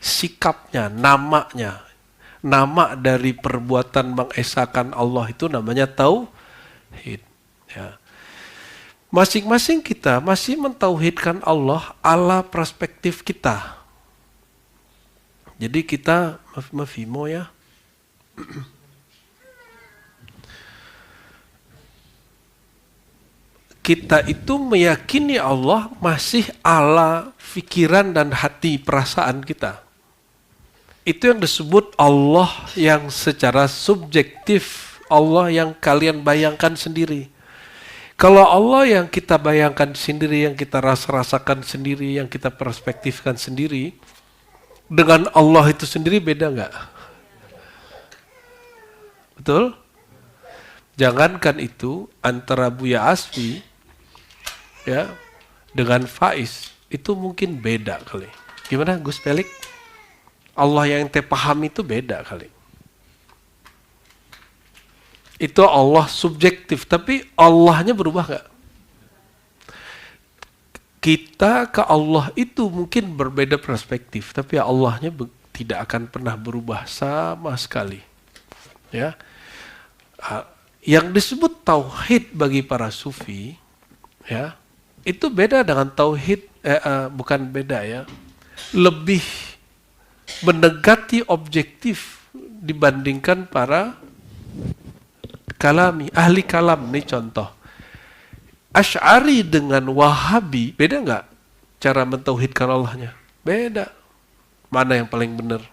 [SPEAKER 1] sikapnya, namanya. Nama dari perbuatan mengesakan Allah itu namanya tauhid. Ya. Masing-masing kita masih mentauhidkan Allah ala perspektif kita. Jadi kita mafimo ya. Kita itu meyakini Allah masih ala pikiran dan hati perasaan kita. Itu yang disebut Allah yang secara subjektif, Allah yang kalian bayangkan sendiri. Kalau Allah yang kita bayangkan sendiri, yang kita rasakan sendiri, yang kita perspektifkan sendiri, dengan Allah itu sendiri beda nggak? Betul? Jangankan itu, antara Buya Asfi ya dengan Faiz itu mungkin beda kali. Gimana Gus Pelik? Allah yang ente paham itu beda kali. Itu Allah subjektif, tapi Allahnya berubah nggak? Kita ke Allah itu mungkin berbeda perspektif, tapi Allahnya tidak akan pernah berubah sama sekali. Ya, yang disebut tauhid bagi para sufi, ya, itu beda dengan tauhid, bukan beda ya, lebih mendekati objektif dibandingkan para kalami, ahli kalam. Nih contoh. Asy'ari dengan Wahabi, beda nggak cara mentauhidkan Allahnya? Beda. Mana yang paling benar?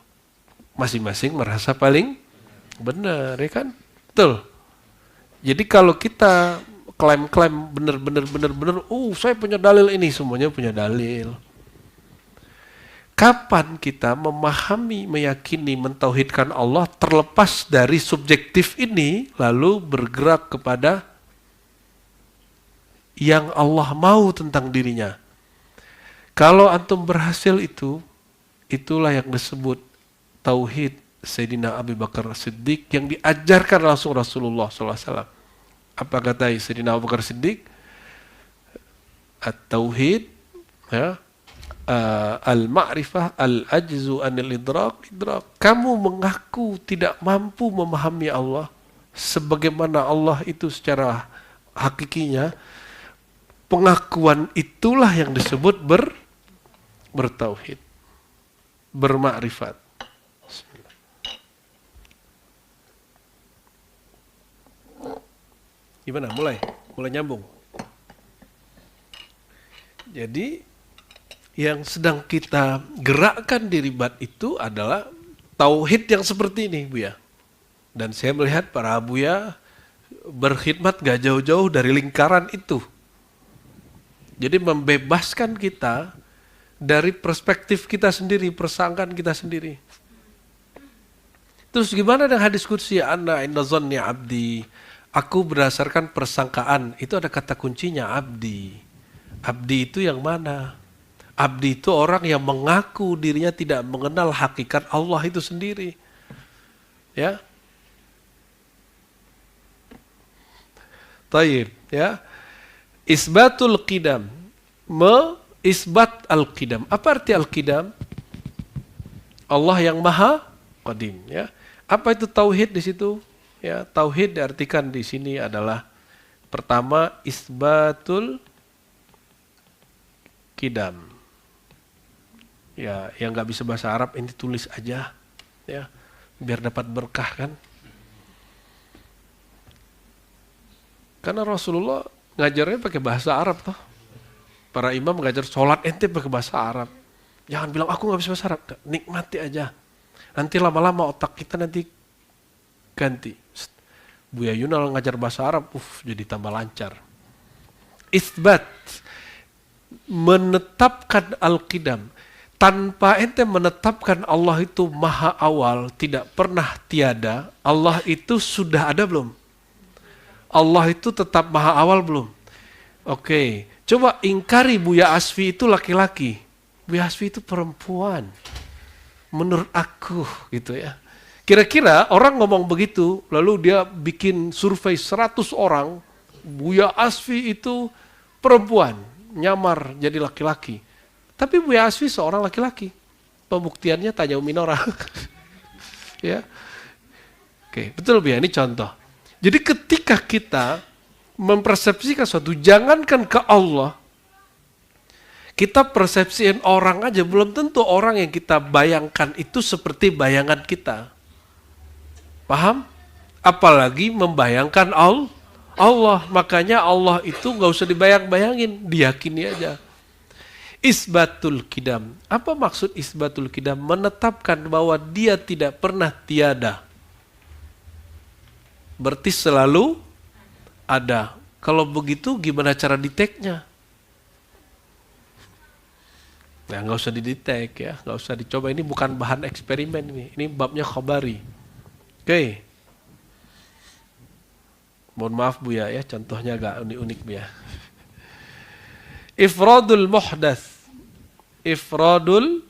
[SPEAKER 1] Masing-masing merasa paling Benar, ya kan? Betul. Jadi kalau kita klaim-klaim benar, saya punya dalil ini, semuanya punya dalil. Kapan kita memahami, meyakini, mentauhidkan Allah terlepas dari subjektif ini, lalu bergerak kepada yang Allah mau tentang dirinya. Kalau antum berhasil itu, itulah yang disebut tauhid Sayyidina Abu Bakar Siddiq yang diajarkan langsung Rasulullah SAW. Apa kata Sayyidina Abu Bakar Siddiq? At-tauhid, ya, al-ma'rifah, al-ajzu anil idrak. Kamu mengaku tidak mampu memahami Allah sebagaimana Allah itu secara hakikinya. Pengakuan itulah yang disebut bertauhid, bermakrifat. Gimana? Mulai nyambung. Jadi yang sedang kita gerakkan di ribat itu adalah tauhid yang seperti ini, Buya. Dan saya melihat para Buya berkhidmat gak jauh-jauh dari lingkaran itu. Jadi membebaskan kita dari perspektif kita sendiri, persangkaan kita sendiri. Terus gimana dengan hadis qudsi, ana inna zanni abdi? Aku berdasarkan persangkaan, itu ada kata kuncinya abdi. Abdi itu yang mana? Abdi itu orang yang mengaku dirinya tidak mengenal hakikat Allah itu sendiri. Ya. Taib, ya. Isbatul qidam, isbat al-qidam. Apa arti al-qidam? Allah yang maha qadim, ya. Apa itu tauhid di situ? Ya, tauhid diartikan di sini adalah pertama isbatul qidam. Ya, yang nggak bisa bahasa Arab ini tulis aja, ya, biar dapat berkah kan. Karena Rasulullah ngajarnya pakai bahasa Arab toh. Para imam ngajar sholat ente pakai bahasa Arab. Jangan bilang aku nggak bisa bahasa Arab, nikmati aja. Nanti lama-lama otak kita nanti ganti. Buya Yunal ngajar bahasa Arab, jadi tambah lancar. Isbat, menetapkan al-qidam. Tanpa ente menetapkan Allah itu maha awal, tidak pernah tiada, Allah itu sudah ada belum? Allah itu tetap maha awal belum? Oke, coba ingkari Buya Asfi itu laki-laki. Buya Asfi itu perempuan. Menurut aku gitu ya. Kira-kira orang ngomong begitu, lalu dia bikin survei 100 orang, Buya Asfi itu perempuan, nyamar jadi laki-laki. Tapi Buya Asfi seorang laki-laki. Pembuktiannya tanya Umi Nora. Ya. Oke, betul Buya, ini contoh. Jadi ketika kita mempersepsikan sesuatu, jangankan ke Allah, kita persepsiin orang aja, belum tentu orang yang kita bayangkan itu seperti bayangan kita. Paham? Apalagi membayangkan Allah. Makanya Allah itu gak usah dibayang-bayangin, diyakini aja. Isbatul qidam. Apa maksud isbatul qidam? Menetapkan bahwa dia tidak pernah tiada. Berarti selalu ada. Kalau begitu gimana cara deteknya? Nah, nggak usah didetek ya, nggak usah dicoba. Ini bukan bahan eksperimen ini babnya khabari. Oke. Mohon maaf Buya ya, contohnya agak unik-unik Buya. Ifradul muhdas. Ifradul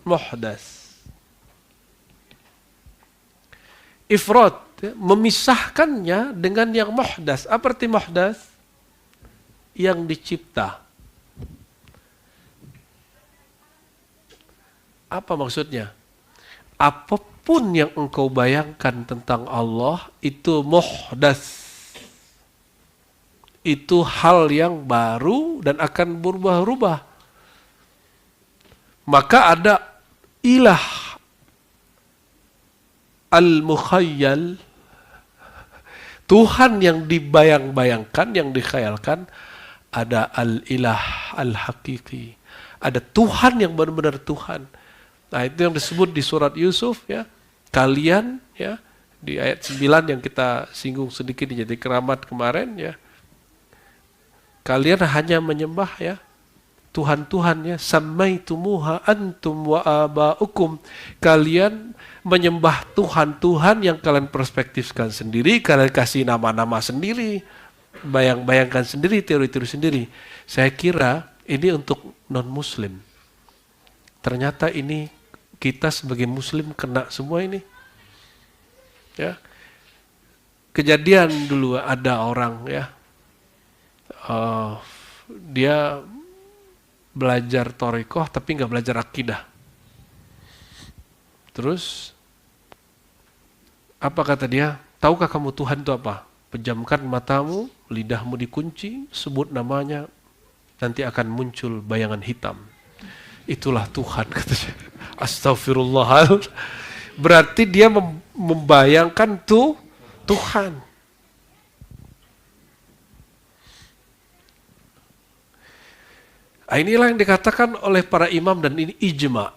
[SPEAKER 1] muhdas. Ifrad, ya, memisahkannya dengan yang muhdas. Apa arti muhdas? Yang dicipta. Apa maksudnya? Apapun yang engkau bayangkan tentang Allah itu muhdas. Itu hal yang baru dan akan berubah-ubah. Maka ada ilah al-mukhayyal, Tuhan yang dibayang-bayangkan, yang dikhayalkan. Ada al-ilah al-haqiqi, ada Tuhan yang benar-benar Tuhan. Nah, itu yang disebut di surat Yusuf ya. Kalian ya di ayat 9 yang kita singgung sedikit di Jadi Keramat kemarin ya. Kalian hanya menyembah ya Tuhan-Tuhan ya, sammaitumuha antum wa aba'ukum. Kalian menyembah Tuhan-Tuhan yang kalian perspektifkan sendiri, kalian kasih nama-nama sendiri, bayang-bayangkan sendiri, teori-teori sendiri. Saya kira ini untuk non-muslim. Ternyata ini kita sebagai muslim kena semua ini. Ya. Kejadian dulu ada orang ya, dia belajar thorikoh tapi nggak belajar akidah. Terus apa kata dia? Tahukah kamu Tuhan itu apa? Pejamkan matamu, lidahmu dikunci, sebut namanya, nanti akan muncul bayangan hitam. Itulah Tuhan katanya. Astagfirullah. Berarti dia membayangkan Tuhan. Inilah yang dikatakan oleh para imam dan ini ijma.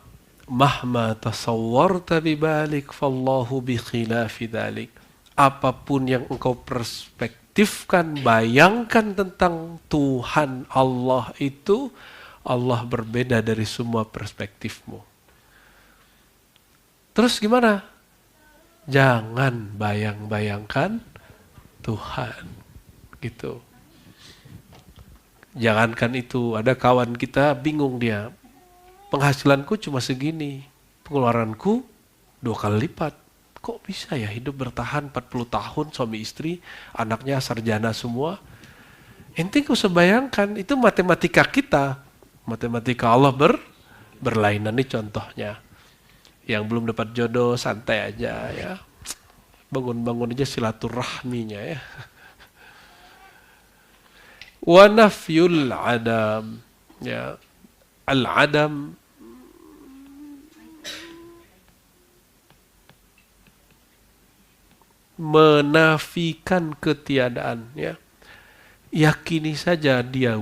[SPEAKER 1] Mahma tasawwarta bibalik fallahu bi khilafi dzalik. Apapun yang engkau perspektifkan, bayangkan tentang Tuhan Allah itu, Allah berbeda dari semua perspektifmu. Terus gimana? Jangan bayang-bayangkan Tuhan. Gitu. Jangankan itu, ada kawan kita bingung dia. Penghasilanku cuma segini, pengeluaranku 2 kali lipat. Kok bisa ya hidup bertahan 40 tahun suami istri, anaknya sarjana semua. Ente gak usah bayangkan, itu matematika kita. Matematika Allah berlainan, ini contohnya. Yang belum dapat jodoh santai aja ya. Bangun-bangun aja silaturahminya ya. Wa nafyul adam ya, al-adam menafikan ketiadaan ya. Yakini saja dia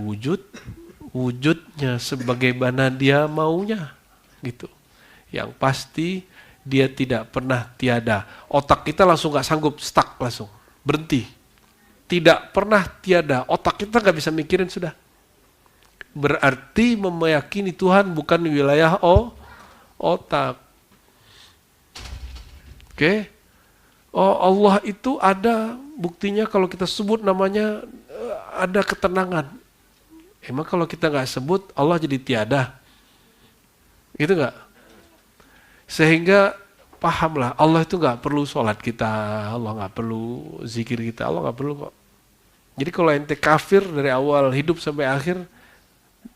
[SPEAKER 1] wujudnya sebagaimana dia maunya gitu. Yang pasti dia tidak pernah tiada. Otak kita langsung gak sanggup, stuck langsung, berhenti. Tidak pernah tiada, otak kita gak bisa mikirin sudah. Berarti meyakini Tuhan bukan wilayah otak. Oke? Oh Allah itu ada, buktinya kalau kita sebut namanya ada ketenangan. Emang kalau kita gak sebut Allah jadi tiada? Gitu gak? Sehingga pahamlah, Allah itu gak perlu sholat kita, Allah gak perlu zikir kita, Allah gak perlu kok. Jadi kalau ente kafir dari awal hidup sampai akhir,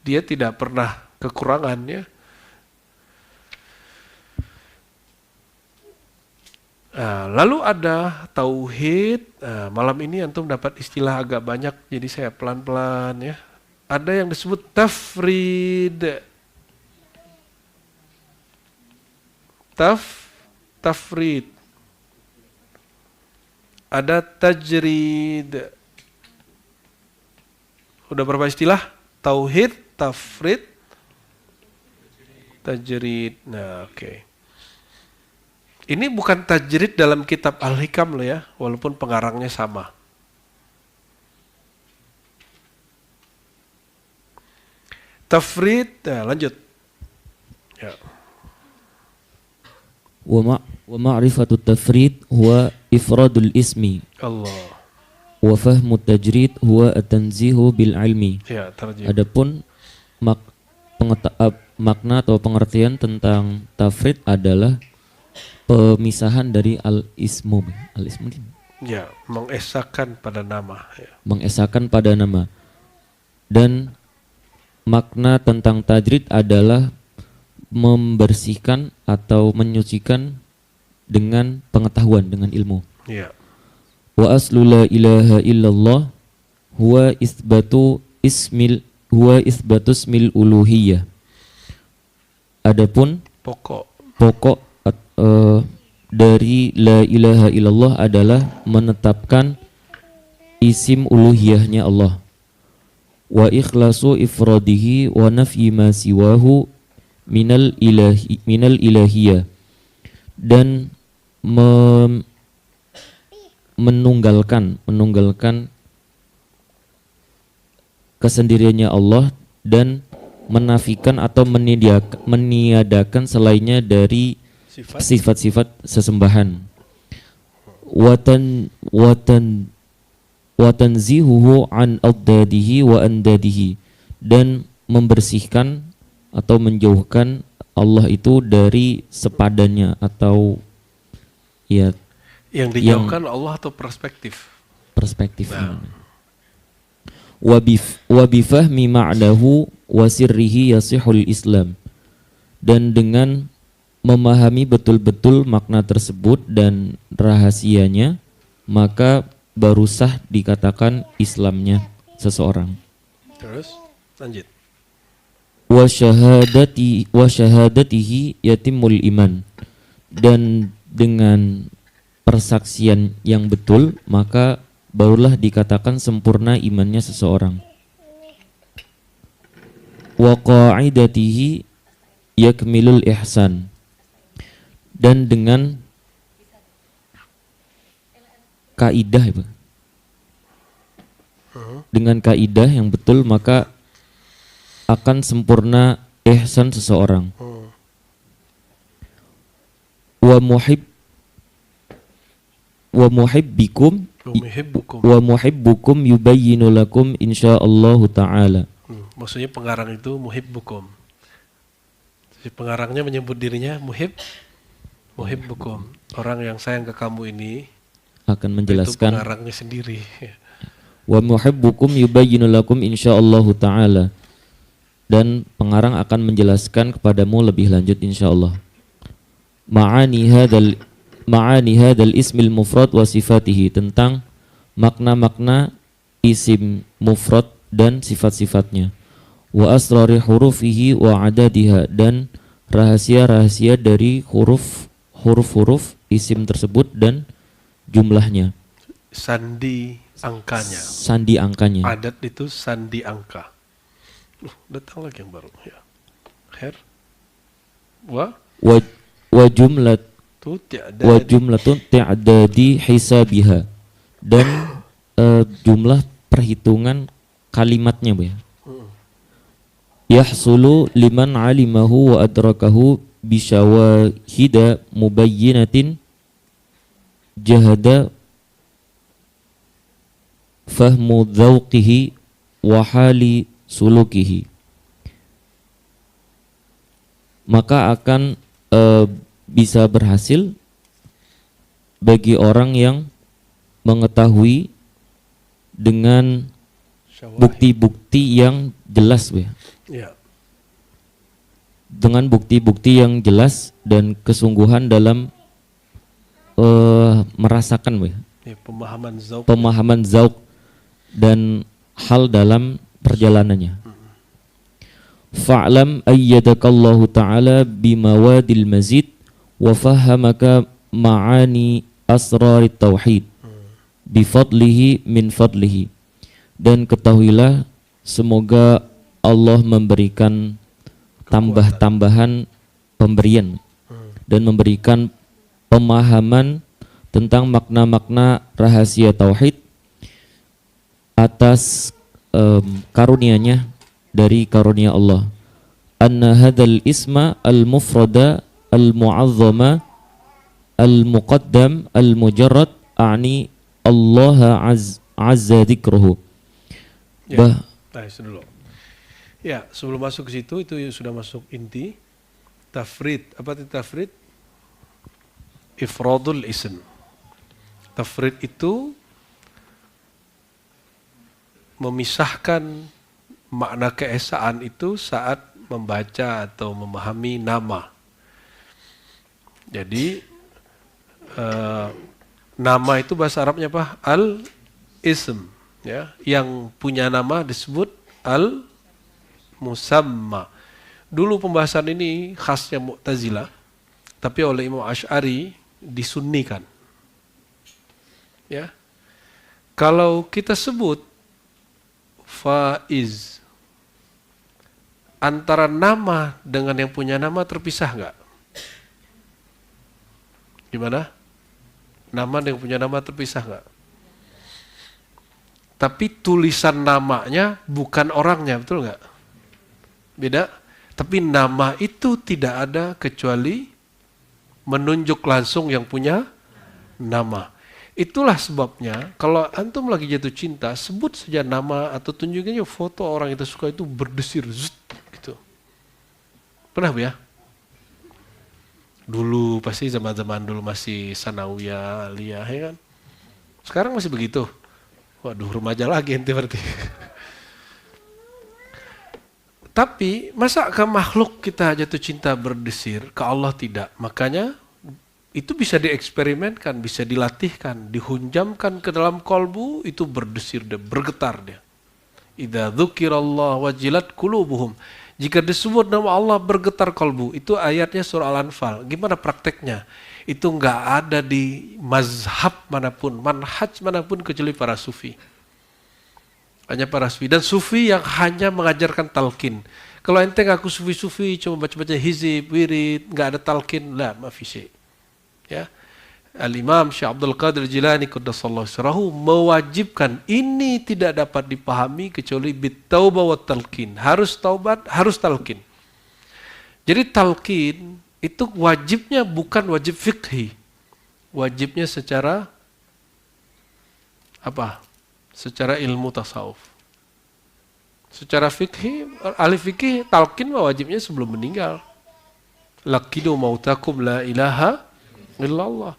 [SPEAKER 1] dia tidak pernah kekurangan ya. Nah, lalu ada tauhid. Nah, malam ini antum dapat istilah agak banyak, jadi saya pelan-pelan ya. Ada yang disebut tafrid. Tafrid. Ada tajrid. Udah berapa istilah? Tauhid, tafrid, tajrid. Nah, oke. Ini bukan tajrid dalam kitab Al-Hikam loh ya, walaupun pengarangnya sama. Tafrid, nah, lanjut. Ya.
[SPEAKER 2] Wa ma'rifatut tafrid huwa ifradul ismi.
[SPEAKER 1] Allah.
[SPEAKER 2] Wa fahmu tajrid huwa at-tanzihu bil ilmi.
[SPEAKER 1] Ya, terjemah.
[SPEAKER 2] Adapun makna atau pengertian tentang tafrid adalah pemisahan dari al-ismu. Al-ismu
[SPEAKER 1] ya, mengesahkan pada nama ya.
[SPEAKER 2] Mengesahkan pada nama. Dan makna tentang tajrid adalah membersihkan atau menyucikan dengan pengetahuan, dengan ilmu.
[SPEAKER 1] Ya.
[SPEAKER 2] Wa aslu la ilaha illallah huwa isbatu ismil uluhiyah. Adapun pokok dari la ilaha illallah adalah menetapkan isim uluhiyahnya Allah. Wa ikhlasu ifradihi wa nafyi ma siwahu minal ilahiyah, dan menunggalkan kesendiriannya Allah dan menafikan atau meniadakan selainnya dari sifat-sifat sesembahan. Watanzihuhu an addadihi wa andadihi, dan membersihkan atau menjauhkan Allah itu dari sepadannya atau ya
[SPEAKER 1] yang dijauhkan Allah atau perspektif.
[SPEAKER 2] Nah. Wa bifahmi ma'nahu wa sirrihi yasihul Islam, dan dengan memahami betul-betul makna tersebut dan rahasianya, maka baru sah dikatakan Islamnya seseorang.
[SPEAKER 1] Terus lanjut.
[SPEAKER 2] Wa syahadatihi yatimul iman, dan dengan persaksian yang betul maka barulah dikatakan sempurna imannya seseorang. Wa qa'idatihi yakmilul ihsan, dan dengan kaidah dengan kaidah yang betul maka akan sempurna ihsan seseorang. Wa muhibbukum yubayyinu lakum insyaallahu ta'ala.
[SPEAKER 1] Maksudnya pengarang itu muhibbukum. Si pengarangnya menyebut dirinya muhibbukum. Orang yang sayang ke kamu ini
[SPEAKER 2] akan menjelaskan.
[SPEAKER 1] Itu pengarangnya sendiri.
[SPEAKER 2] Wa muhibbukum yubayyinu lakum insyaallahu ta'ala, dan pengarang akan menjelaskan kepadamu lebih lanjut insyaallah. Ma'ani hadal ismil mufrad wa sifatihi, tentang makna-makna isim mufrad dan sifat-sifatnya. Wa asrari hurufihi wa adadiha, dan rahasia-rahasia dari huruf-huruf isim tersebut dan jumlahnya.
[SPEAKER 1] Sandi angkanya. Adat itu sandi angka. Datang lagi yang baru ya. Khair.
[SPEAKER 2] Wa jumlatun ti'adadi hisabiha, dan jumlah perhitungan kalimatnya ya. Yahsulu liman alimahu wa adrakahu bisyawahida mubayyinatin jahada fahmu dzauqihi wa hali sulukihi, maka akan bisa berhasil bagi orang yang mengetahui dengan bukti-bukti yang jelas
[SPEAKER 1] ya.
[SPEAKER 2] Dengan bukti-bukti yang jelas dan kesungguhan dalam merasakan
[SPEAKER 1] ya,
[SPEAKER 2] pemahaman zauq dan hal dalam perjalanannya. Fa'lam ayyadakallahu ta'ala bimawadil mazid wa fahamaka ma'ani asrarit tauhid bifadlihi min fadlihi, dan ketahuilah semoga Allah memberikan tambah-tambahan pemberian dan memberikan pemahaman tentang makna-makna rahasia tauhid atas karunia-Nya dari karunia Allah. Anna hadzal isma al-mufrada al-mu'azzama al-muqaddam al-mujarrad a'ni Allah azza dzikruhu.
[SPEAKER 1] Ya, sebelum masuk ke situ itu sudah masuk inti tafrid. Apa itu tafrid? Ifradul ism. Tafrid itu memisahkan makna keesaan itu saat membaca atau memahami nama. Jadi nama itu bahasa Arabnya apa? Al-ism, ya. Yang punya nama disebut al-musamma. Dulu pembahasan ini khasnya Mu'tazilah, tapi oleh Imam Asy'ari disunnikan. Ya. Kalau kita sebut faiz, antara nama dengan yang punya nama terpisah nggak? Gimana? Nama yang punya nama terpisah nggak? Tapi tulisan namanya bukan orangnya, betul nggak? Beda. Tapi nama itu tidak ada kecuali menunjuk langsung yang punya nama. Itulah sebabnya kalau antum lagi jatuh cinta, sebut saja nama atau tunjukin foto orang itu suka itu berdesir, gitu. Pernah ya? Dulu pasti zaman-zaman dulu masih sanawiyah, aliyah, ya kan? Sekarang masih begitu. Waduh, remaja lagi ente berarti. Tapi masa ke makhluk kita jatuh cinta berdesir, ke Allah tidak? Makanya itu bisa dieksperimenkan, bisa dilatihkan, dihunjamkan ke dalam kolbu, itu berdesir, bergetar dia. Idza dzukirallah wajilat qulubuhum. Jika disebut nama Allah bergetar kolbu, itu ayatnya surah Al-Anfal. Gimana prakteknya? Itu enggak ada di mazhab manapun, manhaj manapun kecuali para sufi. Hanya para sufi. Dan sufi yang hanya mengajarkan talqin. Kalau ente ngaku sufi-sufi, cuma baca-baca hizib, wirid, enggak ada talqin, la mafisi. Ya. Al-Imam Syekh Abdul Qadir Jilani qaddasallahu sirrahu mewajibkan ini tidak dapat dipahami kecuali bitaubah wa talqin. Harus taubat, harus talqin. Jadi talqin itu wajibnya bukan wajib fikhi. Wajibnya secara apa? Secara ilmu tasawuf. Secara fikhi, ahli fikih talqin wajibnya sebelum meninggal. Laqinu mautakum la ilaha illallah.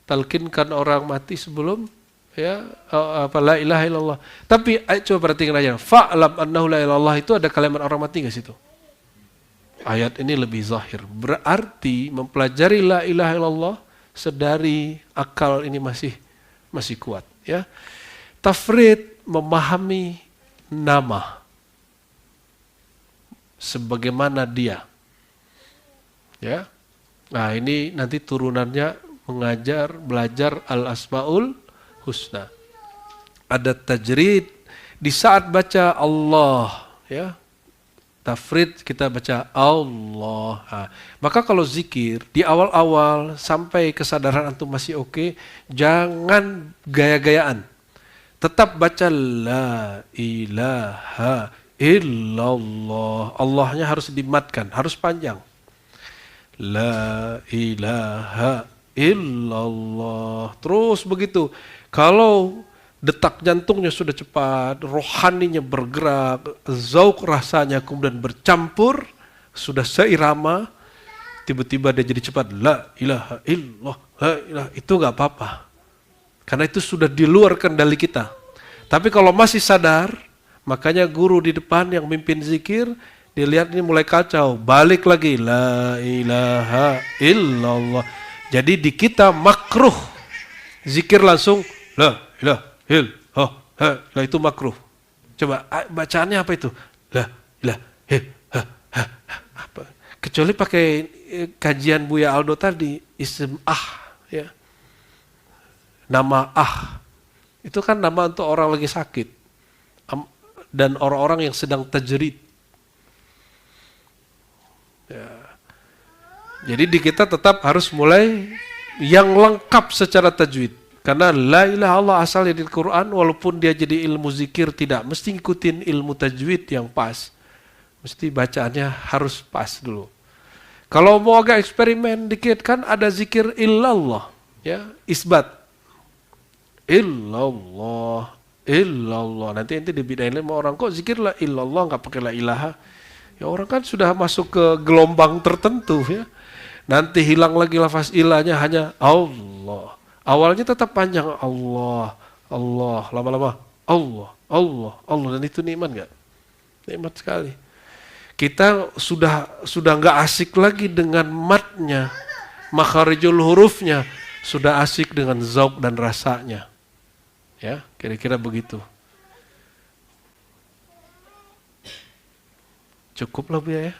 [SPEAKER 1] Talqinkan orang mati sebelum ya la ilaha illallah. Tapi coba perhatikan aja. Fa'lam annahu la ilaha illallah itu ada kalimat orang mati enggak situ? Ayat ini lebih zahir. Berarti mempelajari la ilaha illallah sedari akal ini masih kuat, ya. Tafrid memahami nama sebagaimana dia. Ya. Nah, ini nanti turunannya belajar al-asmaul husna. Ada tajrid di saat baca Allah, ya. Tafrid kita baca Allah. Nah, maka kalau zikir di awal-awal sampai kesadaran antum masih oke, jangan gaya-gayaan. Tetap baca la ilaha illallah. Allahnya harus dimatkan, harus panjang. La ilaha illallah. Terus begitu. Kalau detak jantungnya sudah cepat, rohaninya bergerak, zauq rasanya kemudian bercampur, sudah seirama, tiba-tiba dia jadi cepat, la ilaha illallah, la ilaha, itu gak apa-apa. Karena itu sudah di luar kendali kita. Tapi kalau masih sadar, makanya guru di depan yang mimpin zikir, dilihat ini mulai kacau, balik lagi, la ilaha illallah. Jadi di kita makruh, zikir langsung, la ilaha lah itu makruh. Coba bacaannya apa itu? Apa? Kecuali pakai kajian Buya Aldo tadi, ism ya. Nama itu kan nama untuk orang lagi sakit dan orang-orang yang sedang tajrid. Ya. Jadi di kita tetap harus mulai yang lengkap secara tajwid. Karena la ilaha Allah asalnya di Quran, walaupun dia jadi ilmu zikir tidak mesti ngikutin ilmu tajwid yang pas. Mesti bacaannya harus pas dulu. Kalau mau agak eksperimen dikit kan ada zikir illallah, ya, isbat. Illallah, illallah. Nanti dibedain sama orang, kok zikir la illallah nggak pakai la ilaha. Ya orang kan sudah masuk ke gelombang tertentu, ya. Nanti hilang lagi lafaz ilahnya, hanya Allah. Awalnya tetap panjang Allah, Allah, lama-lama Allah, Allah, Allah, dan itu nikmat nggak? Nikmat sekali. Kita sudah nggak asik lagi dengan matnya, makharijul hurufnya, sudah asik dengan zauq dan rasanya. Ya, kira-kira begitu. Cukup lah Bu ya.